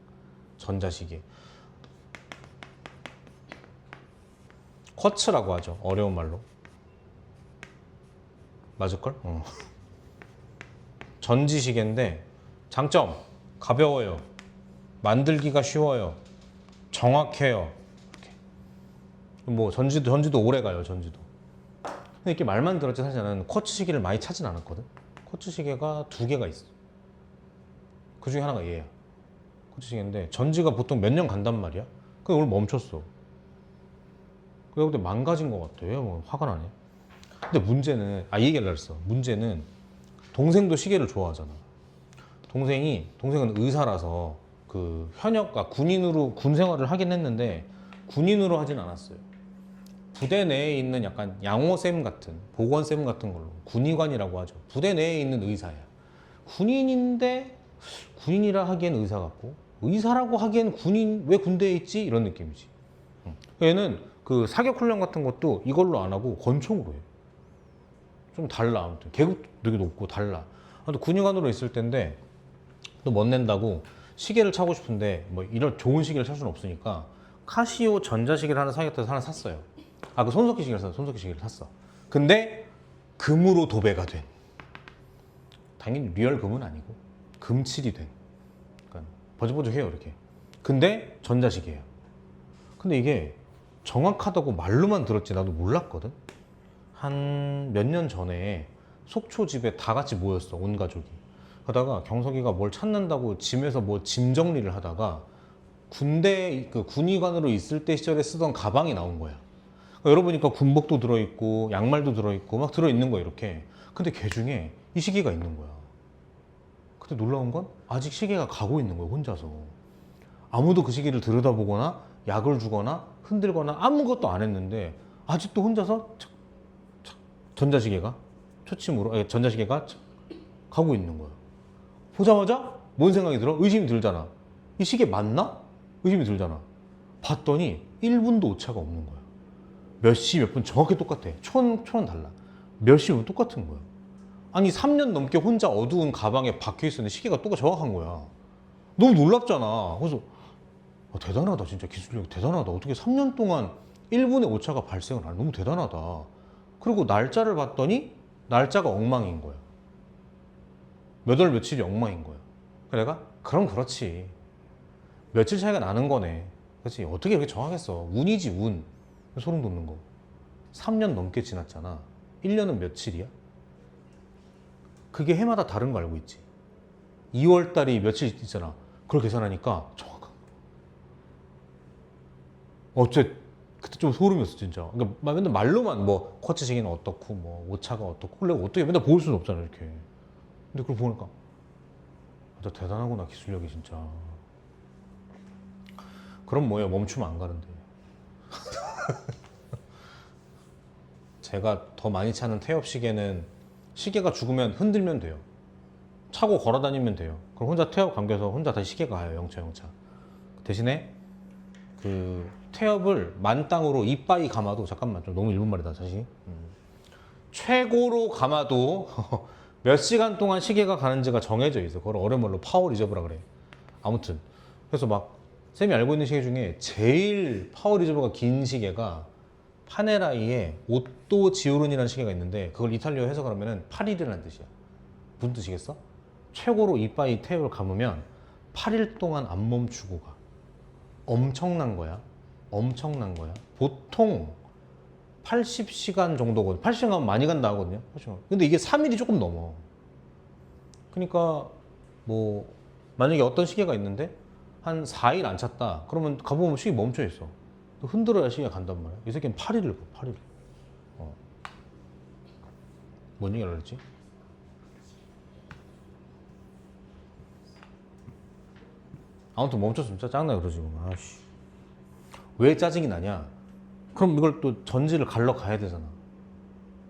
전자시계. 쿼츠라고 하죠. 어려운 말로. 맞을걸? 전지시계인데 장점 가벼워요. 만들기가 쉬워요. 정확해요. 이렇게. 뭐 전지도 오래 가요. 전지도. 근데 이렇게 말만 들었지 사실 나는 쿼츠 시계를 많이 차진 않았거든. 쿼츠 시계가 2개가 있어. 그 중에 하나가 얘야. 쿼츠 시계인데 전지가 보통 몇 년 간단 말이야. 그게 오늘 멈췄어. 그래 근데 망가진 것 같아. 왜 뭐 화가 나네. 근데 문제는 이 얘기하려고 했어. 문제는 동생도 시계를 좋아하잖아. 동생은 의사라서 그 현역, 군인으로 군 생활을 하긴 했는데 군인으로 하진 않았어요. 부대 내에 있는 약간 양호쌤 같은 보건쌤 같은 걸로 군의관이라고 하죠. 부대 내에 있는 의사야. 군인인데 군인이라 하기엔 의사 같고 의사라고 하기엔 군인 왜 군대에 있지? 이런 느낌이지. 얘는 그 사격 훈련 같은 것도 이걸로 안 하고 권총으로 해. 좀 달라. 아무튼 계급도 되게 높고 달라. 아무튼 군의관으로 있을 때인데 또 멋낸다고 시계를 차고 싶은데 뭐 이런 좋은 시계를 살 수는 없으니까 카시오 전자시계를 하나 사겠다고 하나 샀어요. 아, 그 손석희 시계를 샀어. 손석희 시계를 샀어. 근데 금으로 도배가 된. 당연히 리얼 금은 아니고 금칠이 된. 그러니까 버적버적해요 이렇게. 근데 전자시계예요. 근데 이게 정확하다고 말로만 들었지 나도 몰랐거든. 한 몇 년 전에 속초 집에 다 같이 모였어. 온 가족이. 하다가 경석이가 뭘 찾는다고 짐에서 뭐 짐 정리를 하다가 군대 그 군의관으로 있을 때 시절에 쓰던 가방이 나온 거야. 그러니까 열어보니까 군복도 들어있고 양말도 들어있고 막 들어있는 거야 이렇게. 근데 걔 중에 이 시계가 있는 거야. 근데 놀라운 건 아직 시계가 가고 있는 거야 혼자서. 아무도 그 시계를 들여다보거나 약을 주거나 흔들거나 아무것도 안 했는데 아직도 혼자서 착, 착, 전자시계가 초침으로 아니, 전자시계가 착, 가고 있는 거야. 보자마자 뭔 생각이 들어? 의심이 들잖아. 이 시계 맞나? 의심이 들잖아. 봤더니 1분도 오차가 없는 거야. 몇 시 몇 분 정확히 똑같아. 초는 달라. 몇 시 몇 분 똑같은 거야. 아니 3년 넘게 혼자 어두운 가방에 박혀 있었는데 시계가 똑같이 정확한 거야. 너무 놀랍잖아. 그래서 대단하다 진짜 기술력 대단하다. 어떻게 3년 동안 1분의 오차가 발생을 안 해. 너무 대단하다. 그리고 날짜를 봤더니 날짜가 엉망인 거야. 몇 월 며칠이 엉망인 거야. 그래서 내가 그럼 그렇지. 며칠 차이가 나는 거네. 그렇지. 어떻게 이렇게 정하겠어. 운이지 운. 소름 돋는 거. 3년 넘게 지났잖아. 1년은 며칠이야? 그게 해마다 다른 거 알고 있지. 2월 달이 며칠 있잖아. 그걸 계산하니까 정확한 거야. 어째 그때 좀 소름이었어 진짜. 그러니까 맨날 말로만 뭐 쿼츠 시계는 어떻고 뭐 오차가 어떻고 그걸 내가 어떻게 맨날 볼 수는 없잖아 이렇게. 근데 그걸 보니까 진짜 대단하구나 기술력이 진짜. 그럼 뭐예요? 멈추면 안 가는데. 제가 더 많이 차는 태엽 시계는 시계가 죽으면 흔들면 돼요. 차고 걸어 다니면 돼요. 그럼 혼자 태엽 감겨서 혼자 다시 시계가 가요. 영차. 대신에 그 태엽을 만땅으로 이빠이 감아도 잠깐만 좀 너무 일본 말이다 다시. 최고로 감아도 몇 시간 동안 시계가 가는지가 정해져 있어. 그걸 어려운말로 파워 리저브라 그래. 아무튼 그래서 막 쌤이 알고 있는 시계 중에 제일 파워 리저브가 긴 시계가 파네라이의 오또 지오른이라는 시계가 있는데 그걸 이탈리아어 해석하면은 8일이라는 뜻이야. 무슨 뜻이겠어? 최고로 이빠이 태엽을 감으면 8일 동안 안 멈추고 가. 엄청난 거야. 엄청난 거야. 보통 80시간 정도거든. 80시간 가면 많이 간다 하거든요. 80시간. 근데 이게 3일이 조금 넘어. 그러니까 뭐 만약에 어떤 시계가 있는데 한 4일 안 찼다. 그러면 가보면 시계 멈춰 있어. 흔들어야 시계가 간단 말이야. 이 새끼는 8일을 봐. 8일. 뭔 얘기를 했지? 아무튼 멈췄으면 진짜 짜증나 그러지. 아씨. 왜 짜증이 나냐? 그럼 이걸 또 전지를 갈러 가야 되잖아.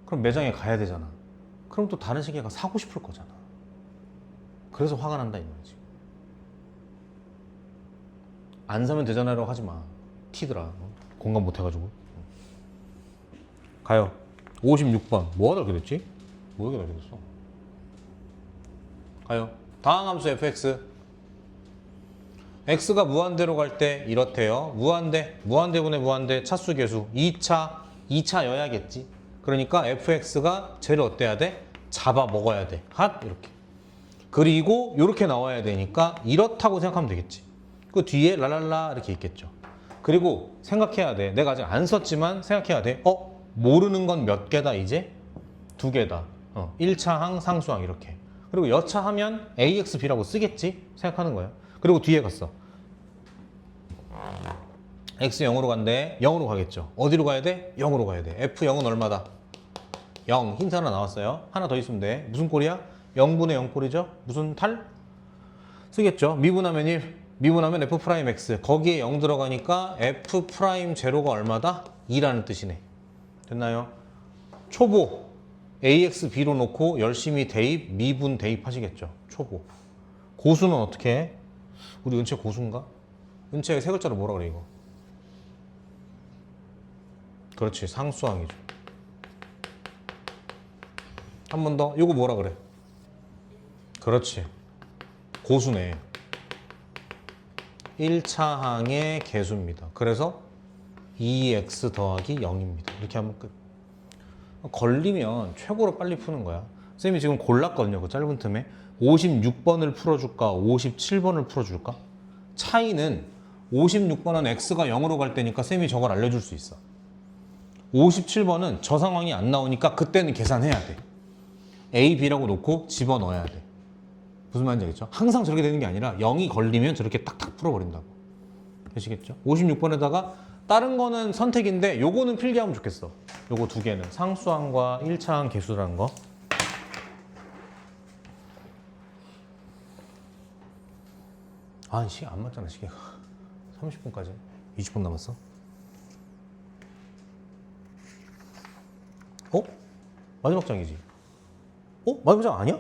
그럼 매장에 가야 되잖아. 그럼 또 다른 시계가 사고 싶을 거잖아. 그래서 화가 난다 이 말이지. 안 사면 되잖아라고 하지 마. 티더라. 공감 못 해가지고. 가요. 56번. 뭐가 다르게 됐지? 뭐가 다르게 됐어? 가요. 다항 함수 fx. x가 무한대로 갈 때 이렇대요. 무한대분의 무한대 차수 계수 2차여야겠지. 그러니까 fx가 쟤를 어때야 돼? 잡아 먹어야 돼. 핫 이렇게. 그리고 이렇게 나와야 되니까 이렇다고 생각하면 되겠지. 그 뒤에 랄랄라 이렇게 있겠죠. 그리고 생각해야 돼. 내가 아직 안 썼지만 생각해야 돼. 모르는 건 몇 개다 이제? 2개다. 1차항, 상수항 이렇게. 그리고 여차하면 ax, b라고 쓰겠지? 생각하는 거야. 그리고 뒤에 갔어. x 0으로 간대. 0으로 가겠죠. 어디로 가야 돼? 0으로 가야 돼. f0은 얼마다? 0. 힌트 하나 나왔어요. 하나 더 있으면 돼. 무슨 꼴이야? 0분의 0 꼴이죠. 무슨 탈? 쓰겠죠. 미분하면 1. 미분하면 f 프라임 x. 거기에 0 들어가니까 f 프라임 제로가 얼마다? 2라는 뜻이네. 됐나요? 초보 AX, B로 놓고 열심히 대입, 미분 대입하시겠죠. 초보. 고수는 어떻게 해? 우리 은채 고수인가? 은채 세 글자로 뭐라 그래 이거? 그렇지, 상수항이죠. 한 번 더. 이거 뭐라 그래? 그렇지, 고수네. 1차 항의 개수입니다. 그래서 2x 더하기 0입니다. 이렇게 하면 끝. 걸리면 최고로 빨리 푸는 거야. 쌤이 지금 골랐거든요. 그 짧은 틈에 56번을 풀어줄까 57번을 풀어줄까. 차이는 56번은 x가 0으로 갈 때니까 쌤이 저걸 알려줄 수 있어. 57번은 저 상황이 안 나오니까 그때는 계산해야 돼. A, B라고 놓고 집어넣어야 돼. 무슨 말인지 알겠죠? 항상 저렇게 되는 게 아니라 0이 걸리면 저렇게 딱딱 풀어버린다고. 되시겠죠? 56번에다가 다른 거는 선택인데 요거는 필기하면 좋겠어. 요거 두 개는 상수항과 1차항 개수라는 거. 아, 시간 안 맞잖아, 시계가. 30분까지. 20분 남았어. 어? 마지막 장이지. 어? 마지막 장 아니야?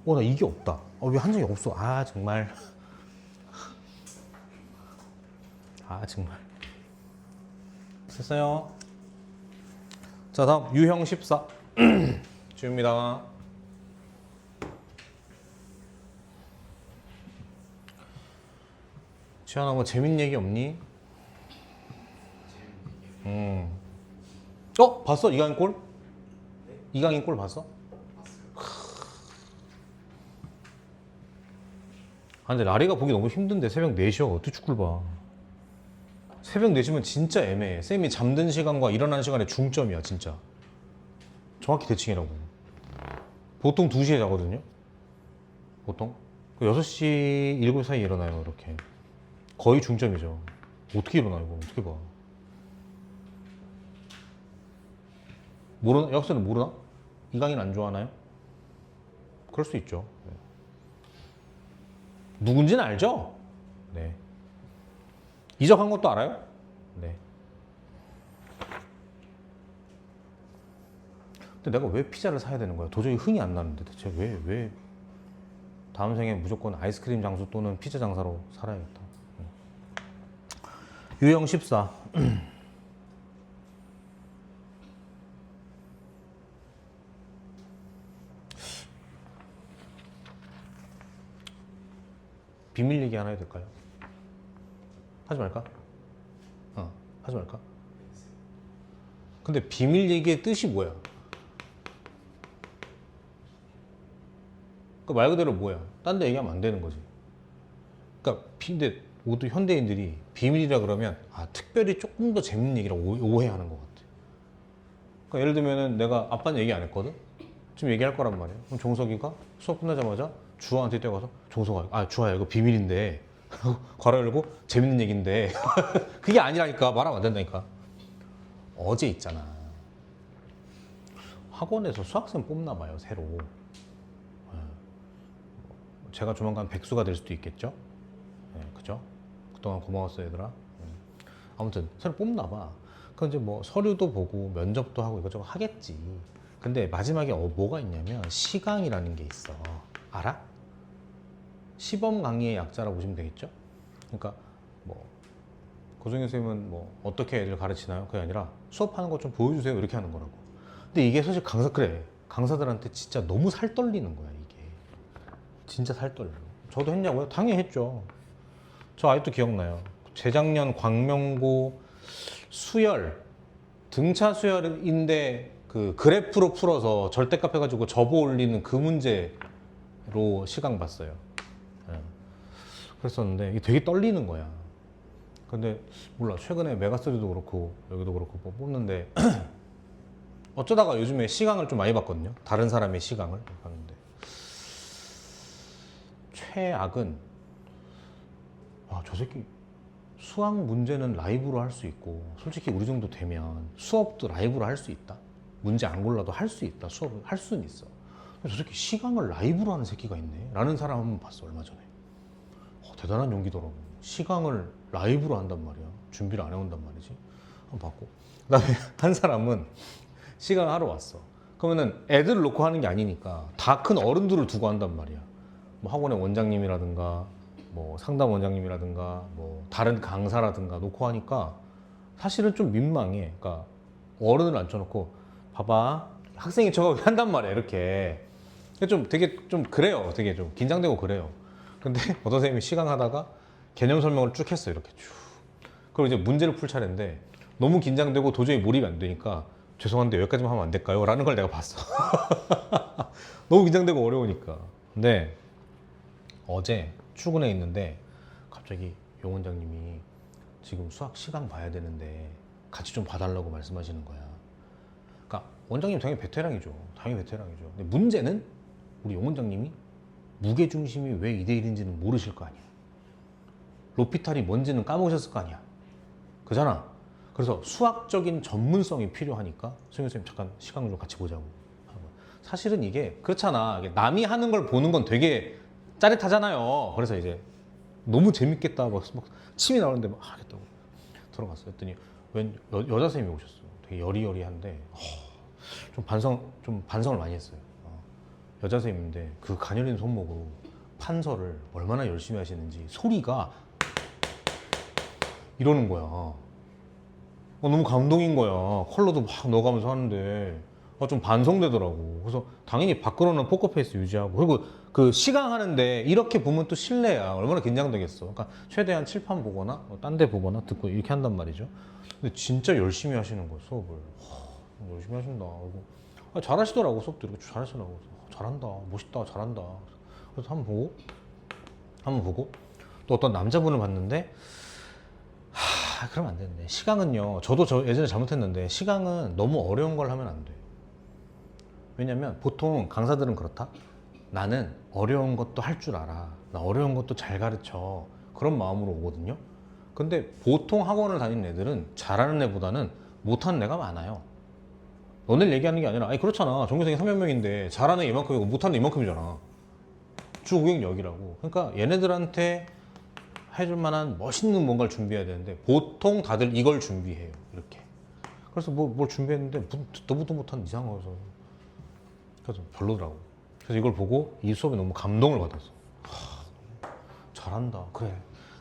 나 이게 없다. 왜 한 장이 없어? 아, 정말. 아, 정말. 됐어요. 자, 다음 유형 14. 지웁니다. 지현아, 뭐 재밌는 얘기 없니? 봤어? 이강인 골? 이강인 골 봤어? 아, 근데 라리가 보기 너무 힘든데 새벽 4시여 어떻게 축구를 봐. 새벽 4시면 진짜 애매해. 쌤이 잠든 시간과 일어나는 시간의 중점이야 진짜. 정확히 대칭이라고. 보통 2시에 자거든요. 보통 6시, 7시 사이에 일어나요. 이렇게 거의 중점이죠. 어떻게 일어나 이거 어떻게 봐. 모르나? 여학생은 모르나? 이강인 안 좋아하나요? 그럴 수 있죠. 네. 누군지는 알죠? 네. 이적한 것도 알아요? 네. 근데 내가 왜 피자를 사야 되는 거야? 도저히 흥이 안 나는데 대체 왜 다음 생에 무조건 아이스크림 장수 또는 피자 장사로 살아야겠다. 유형 14. 비밀 얘기 하나 해도 될까요? 하지 말까? 하지 말까? 근데 비밀 얘기의 뜻이 뭐야? 그 말 그대로 뭐야? 딴 데 얘기하면 안 되는 거지. 그러니까 근데 모두 현대인들이 비밀이라 그러면 특별히 조금 더 재밌는 얘기라고 오해하는 것 같아. 그러니까 예를 들면은 내가 아빠는 얘기 안 했거든? 지금 얘기할 거란 말이야. 그럼 종석이가 수업 끝나자마자 주아한테 뛰어가서 종석아, 주아야 이거 비밀인데 괄호 열고 재밌는 얘기인데 그게 아니라니까. 말하면 안 된다니까. 어제 있잖아, 학원에서 수학생 뽑나 봐요 새로. 제가 조만간 백수가 될 수도 있겠죠. 그죠? 그동안 고마웠어 얘들아. 아무튼 새로 뽑나 봐. 그럼 이제 뭐 서류도 보고 면접도 하고 이것저것 하겠지. 근데 마지막에 뭐가 있냐면 시강이라는 게 있어. 알아? 시범 강의의 약자라고 보시면 되겠죠. 그러니까 뭐 고정현 선생님은 뭐 어떻게 애들 가르치나요? 그게 아니라 수업하는 거 좀 보여주세요 이렇게 하는 거라고. 근데 이게 사실 강사들한테 진짜 너무 살 떨리는 거야 이게. 진짜 살 떨려. 저도 했냐고요? 당연히 했죠. 저 아직도 기억나요. 재작년 광명고 수열, 등차 수열인데 그 그래프로 풀어서 절대값 해가지고 접어 올리는 그 문제로 시강 봤어요. 그랬었는데 이게 되게 떨리는 거야. 근데 몰라, 최근에 메가스터디도 그렇고 여기도 그렇고 뭐 뽑는데 어쩌다가 요즘에 시강을 좀 많이 봤거든요. 다른 사람의 시강을 봤는데 최악은 저 새끼 수학 문제는 라이브로 할 수 있고, 솔직히 우리 정도 되면 수업도 라이브로 할 수 있다. 문제 안 골라도 할 수 있다. 수업을 할 수는 있어. 저 새끼 시강을 라이브로 하는 새끼가 있네 라는 사람 한번 봤어 얼마 전에. 대단한 용기더라고. 시강을 라이브로 한단 말이야. 준비를 안 해온단 말이지. 한번 봤고. 그 다음에 한 사람은 시강을 하러 왔어. 그러면은 애들을 놓고 하는 게 아니니까 다 큰 어른들을 두고 한단 말이야. 뭐 학원의 원장님이라든가 뭐 상담 원장님이라든가 뭐 다른 강사라든가 놓고 하니까 사실은 좀 민망해. 그러니까 어른을 앉혀놓고 봐봐 학생이 저거 한단 말이야 이렇게. 좀 되게 좀 그래요. 되게 좀 긴장되고 그래요. 근데 어떤 선생님이 시강하다가 개념 설명을 쭉 했어요. 이렇게 쭉. 그리고 이제 문제를 풀 차례인데 너무 긴장되고 도저히 몰입이 안 되니까 죄송한데 여기까지만 하면 안 될까요? 라는 걸 내가 봤어. 너무 긴장되고 어려우니까. 근데 어제 출근해 있는데 갑자기 용 원장님이 지금 수학 시강 봐야 되는데 같이 좀 봐달라고 말씀하시는 거야. 그러니까 원장님 당연히 베테랑이죠. 당연히 베테랑이죠. 근데 문제는 우리 용 원장님이 무게중심이 왜 2대1인지는 모르실 거 아니야. 로피탈이 뭔지는 까먹으셨을 거 아니야. 그잖아. 그래서 수학적인 전문성이 필요하니까 선생님 잠깐 시간 좀 같이 보자고. 사실은 이게 그렇잖아. 남이 하는 걸 보는 건 되게 짜릿하잖아요. 그래서 이제 너무 재밌겠다 막 침이 나오는데 막 하겠다고 들어갔어요. 했더니 웬 여자 선생님이 오셨어요. 되게 여리여리한데 좀 반성을 많이 했어요. 여자 선생님인데 그 가녀린 손목으로 판서를 얼마나 열심히 하시는지 소리가 이러는 거야. 너무 감동인 거야. 컬러도 막 넣어가면서 하는데 좀 반성되더라고. 그래서 당연히 밖으로는 포커페이스 유지하고 그리고 그 시강하는데 이렇게 보면 또 실내야. 얼마나 긴장되겠어. 그러니까 최대한 칠판 보거나 딴 데 보거나 듣고 이렇게 한단 말이죠. 근데 진짜 열심히 하시는 거야 수업을. 열심히 하신다. 그리고 잘하시더라고. 수업도 이렇게 잘하시더라고. 잘한다. 멋있다. 잘한다. 그래서 한번 보고 또 어떤 남자분을 봤는데 그러면 안 되는데 시강은요 저도 예전에 잘못했는데 시강은 너무 어려운 걸 하면 안 돼. 왜냐면 보통 강사들은 그렇다. 나는 어려운 것도 할 줄 알아. 나 어려운 것도 잘 가르쳐. 그런 마음으로 오거든요. 근데 보통 학원을 다니는 애들은 잘하는 애보다는 못하는 애가 많아요. 너네를 얘기하는 게 아니라 아니 그렇잖아. 전교생이 3만 명인데 잘하는 애 이만큼이고 못하는 애 이만큼이잖아. 주 5학 여기라고. 그러니까 얘네들한테 해줄 만한 멋있는 뭔가를 준비해야 되는데 보통 다들 이걸 준비해요. 이렇게. 그래서 뭘 준비했는데 듣도 보도 못한 이상해서 그래서 별로더라고. 그래서 이걸 보고 이 수업에 너무 감동을 받았어. 잘한다. 그래.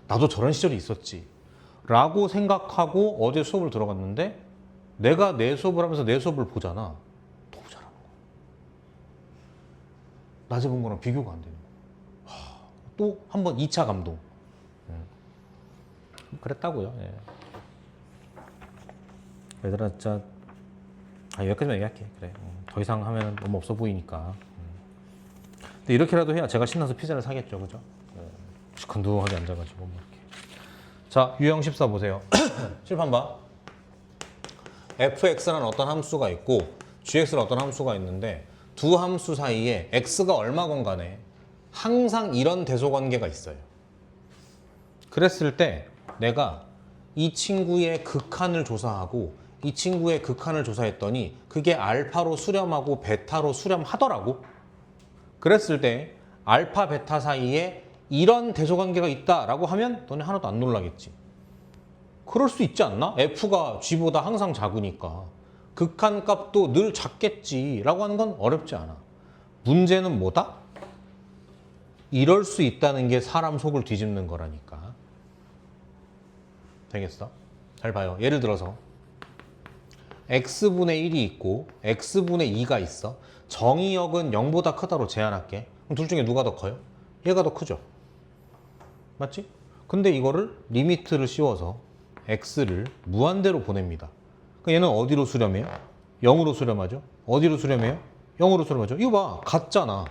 나도 저런 시절이 있었지. 라고 생각하고 어제 수업을 들어갔는데 내가 내 수업을 하면서 내 수업을 보잖아. 너무 잘하는 거야. 낮에 본 거랑 비교가 안 되는 거야. 또 한 번 2차 감동. 그랬다고요. 예. 얘들아 진짜 여기까지만 얘기할게. 그래. 더 이상 하면 너무 없어 보이니까. 근데 이렇게라도 해야 제가 신나서 피자를 사겠죠, 그죠? 시큰둥하게 앉아가지고 뭐 이렇게. 자, 유형 14 보세요. 칠판 봐. fx라는 어떤 함수가 있고 gx라는 어떤 함수가 있는데 두 함수 사이에 x가 얼마건 간에 항상 이런 대소관계가 있어요. 그랬을 때 내가 이 친구의 극한을 조사하고 이 친구의 극한을 조사했더니 그게 알파로 수렴하고 베타로 수렴하더라고. 그랬을 때 알파, 베타 사이에 이런 대소관계가 있다라고 하면 너네 하나도 안 놀라겠지. 그럴 수 있지 않나? F가 G보다 항상 작으니까 극한 값도 늘 작겠지라고 하는 건 어렵지 않아. 문제는 뭐다? 이럴 수 있다는 게 사람 속을 뒤집는 거라니까. 되겠어? 잘 봐요. 예를 들어서 x분의 1이 있고 x분의 2가 있어. 정의역은 0보다 크다로 제한할게. 그럼 둘 중에 누가 더 커요? 얘가 더 크죠? 맞지? 근데 이거를 리미트를 씌워서 x를 무한대로 보냅니다. 그럼 얘는 어디로 수렴해요? 0으로 수렴하죠? 어디로 수렴해요? 0으로 수렴하죠? 이거 봐. 같잖아.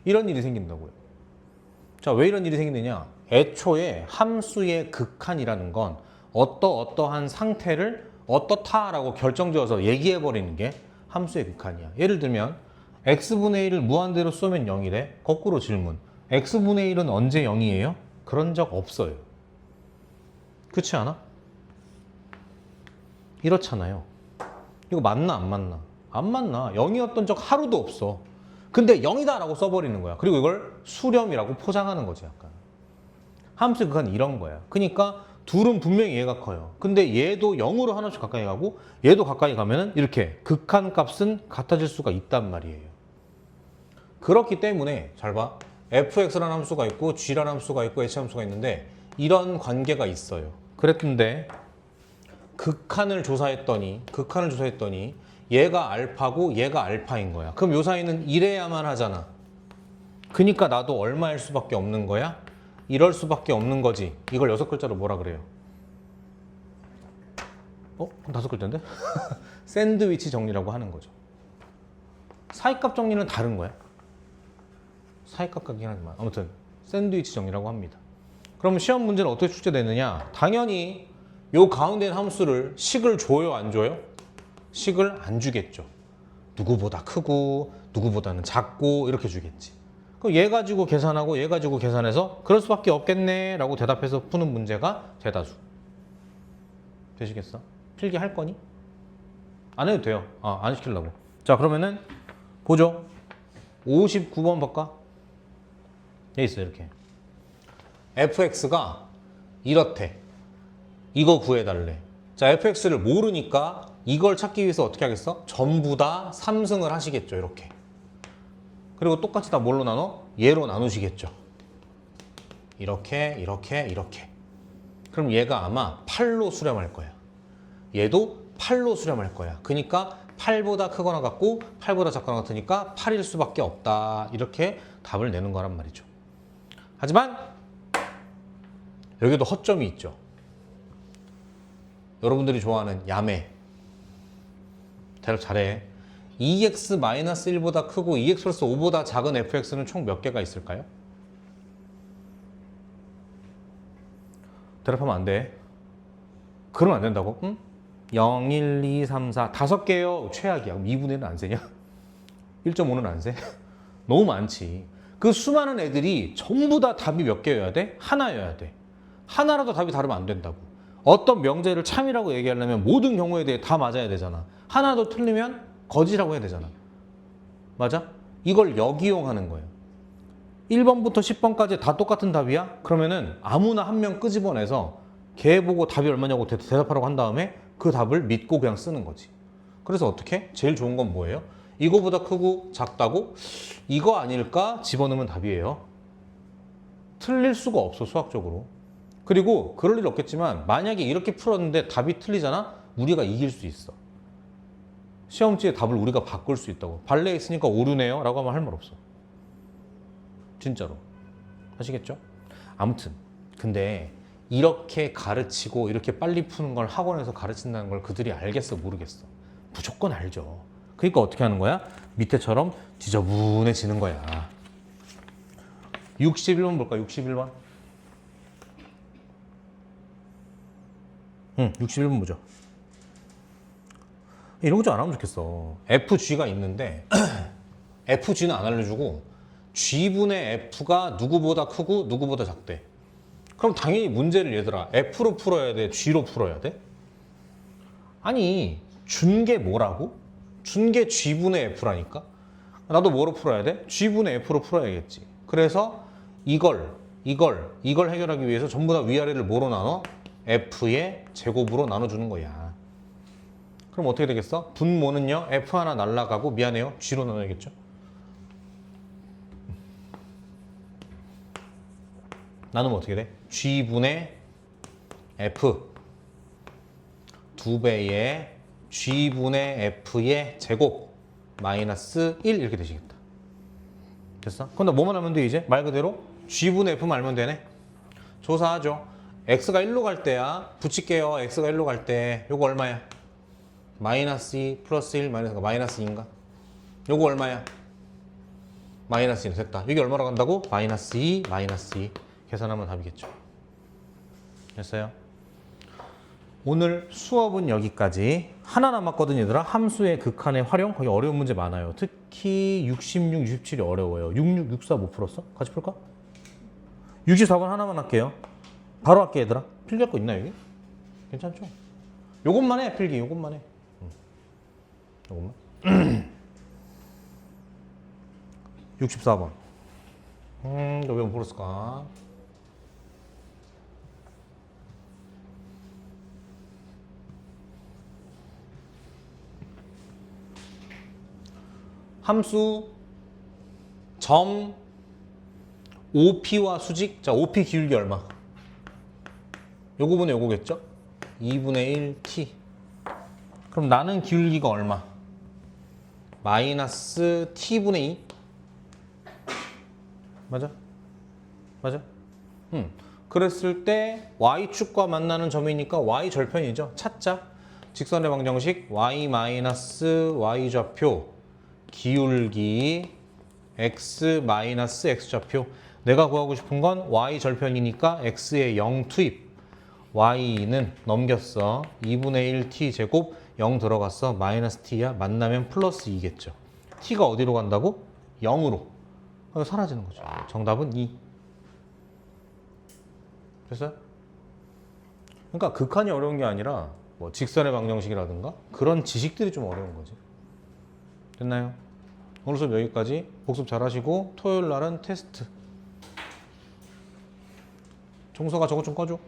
이런 일이 생긴다고요. 자, 왜 이런 일이 생기느냐? 애초에 함수의 극한이라는 건 어떠한 상태를 어떻다라고 결정지어서 얘기해버리는 게 함수의 극한이야. 예를 들면 x분의 1을 무한대로 쏘면 0이래. 거꾸로 질문. x분의 1은 언제 0이에요? 그런 적 없어요. 그렇지 않아? 이렇잖아요. 이거 맞나 안 맞나? 안 맞나. 0이었던 적 하루도 없어. 근데 0이다 라고 써버리는 거야. 그리고 이걸 수렴이라고 포장하는 거지 약간. 함수의 극한은 이런 거야. 그러니까 둘은 분명히 얘가 커요. 근데 얘도 0으로 하나씩 가까이 가고 얘도 가까이 가면은 이렇게 극한 값은 같아질 수가 있단 말이에요. 그렇기 때문에 잘 봐. fx라는 함수가 있고 g라는 함수가 있고 h 함수가 있는데 이런 관계가 있어요. 그랬는데 극한을 조사했더니 얘가 알파고 얘가 알파인 거야. 그럼 요 사이는 이래야만 하잖아. 그러니까 나도 얼마일 수밖에 없는 거야? 이럴 수밖에 없는 거지. 이걸 6글자로 뭐라 그래요? 그럼 5글자인데? 샌드위치 정리라고 하는 거죠. 사이값 정리는 다른 거야. 사이값 같긴 하지만 아무튼 샌드위치 정리라고 합니다. 그럼 시험 문제는 어떻게 출제되느냐? 당연히 요 가운데 있는 함수를 식을 줘요, 안 줘요? 식을 안 주겠죠. 누구보다 크고 누구보다는 작고 이렇게 주겠지. 그럼 얘 가지고 계산하고 얘 가지고 계산해서 그럴 수밖에 없겠네 라고 대답해서 푸는 문제가 대다수. 되시겠어? 필기 할 거니? 안 해도 돼요. 안 시키려고. 자, 그러면은 보죠. 59번 볼까? 여기 있어요, 이렇게. fx가 이렇대. 이거 구해달래. 자, fx를 모르니까 이걸 찾기 위해서 어떻게 하겠어? 전부 다 3승을 하시겠죠, 이렇게. 그리고 똑같이 다 뭘로 나눠? 얘로 나누시겠죠. 이렇게, 이렇게, 이렇게. 그럼 얘가 아마 8로 수렴할 거야. 얘도 8로 수렴할 거야. 그러니까 8보다 크거나 같고 8보다 작거나 같으니까 8일 수밖에 없다. 이렇게 답을 내는 거란 말이죠. 하지만 여기도 허점이 있죠. 여러분들이 좋아하는 야매. 대략 잘해. 2x-1보다 크고 2x 플러스 5보다 작은 fx는 총 몇 개가 있을까요? 대답하면 안 돼. 그러면 안 된다고? 응? 0, 1, 2, 3, 4 5개요. 최악이야. 그럼 2분의 1은 안 세냐? 1.5는 안 세? 너무 많지. 그 수많은 애들이 전부 다 답이 몇 개여야 돼? 하나여야 돼. 하나라도 답이 다르면 안 된다고. 어떤 명제를 참이라고 얘기하려면 모든 경우에 대해 다 맞아야 되잖아. 하나도 틀리면 거지라고 해야 되잖아. 맞아? 이걸 역이용하는 거예요. 1번부터 10번까지 다 똑같은 답이야? 그러면은 아무나 한 명 끄집어내서 걔 보고 답이 얼마냐고 대답하라고 한 다음에 그 답을 믿고 그냥 쓰는 거지. 그래서 어떻게? 제일 좋은 건 뭐예요? 이거보다 크고 작다고? 이거 아닐까? 집어넣으면 답이에요. 틀릴 수가 없어, 수학적으로. 그리고 그럴 일 없겠지만 만약에 이렇게 풀었는데 답이 틀리잖아? 우리가 이길 수 있어. 시험지에 답을 우리가 바꿀 수 있다고. 발레에 있으니까 오류네요 라고 하면 할 말 없어. 진짜로. 아시겠죠? 아무튼 근데 이렇게 가르치고 이렇게 빨리 푸는 걸 학원에서 가르친다는 걸 그들이 알겠어 모르겠어? 무조건 알죠. 그러니까 어떻게 하는 거야? 밑에처럼 지저분해지는 거야. 61번 볼까? 61번. 61번 보죠. 이런 거 좀 안 하면 좋겠어. FG가 있는데 FG는 안 알려주고 G분의 F가 누구보다 크고 누구보다 작대. 그럼 당연히 문제를 얘들아 F로 풀어야 돼? G로 풀어야 돼? 아니 준 게 뭐라고? 준 게 G분의 F라니까? 나도 뭐로 풀어야 돼? G분의 F로 풀어야겠지. 그래서 이걸 해결하기 위해서 전부 다 위아래를 뭐로 나눠? F의 제곱으로 나눠주는 거야. 그럼 어떻게 되겠어? 분모는요 F 하나 날라가고 미안해요 G로 나눠야겠죠? 나누면 어떻게 돼? G분의 F 2배의 G분의 F의 제곱 마이너스 1 이렇게 되시겠다. 됐어? 그럼 나 뭐만 하면 돼 이제? 말 그대로 G분의 F만 알면 되네? 조사하죠. X가 1로 갈 때야 붙일게요. X가 1로 갈 때 요거 얼마야? 마이너스 2 플러스 1 마이너스 2인가? 요거 얼마야? 마이너스 1 됐다. 이게 얼마로 간다고? 마이너스 2 마이너스 2 계산하면 답이겠죠. 됐어요? 오늘 수업은 여기까지. 하나 남았거든 얘들아. 함수의 극한의 활용. 거기 어려운 문제 많아요. 특히 66, 67이 어려워요. 66, 64 못 풀었어? 같이 풀까? 64번 하나만 할게요. 바로 할게 얘들아. 필기할 거 있나 여기? 괜찮죠? 요것만 해 필기. 요것만 해. 요것만. 64번. 너 왜 못 풀었을까? 함수 점 OP와 수직. 자, OP 기울기 얼마? 요거분의 요거겠죠? 2분의 1t. 그럼 나는 기울기가 얼마? 마이너스 t분의 2. 맞아? 맞아? 그랬을 때 y축과 만나는 점이니까 y절편이죠. 찾자. 직선의 방정식 y 마이너스 y좌표 기울기 x 마이너스 x좌표. 내가 구하고 싶은 건 y절편이니까 x에 0 투입. y는 넘겼어. 2분의 1t 제곱 0 들어갔어. 마이너스 t야. 만나면 플러스 2겠죠. t가 어디로 간다고? 0으로. 사라지는 거죠. 정답은 2. 됐어요? 그러니까 극한이 어려운 게 아니라 뭐 직선의 방정식이라든가 그런 지식들이 좀 어려운 거지. 됐나요? 오늘 수업 여기까지. 복습 잘 하시고 토요일 날은 테스트. 종서가 저거 좀 꺼줘.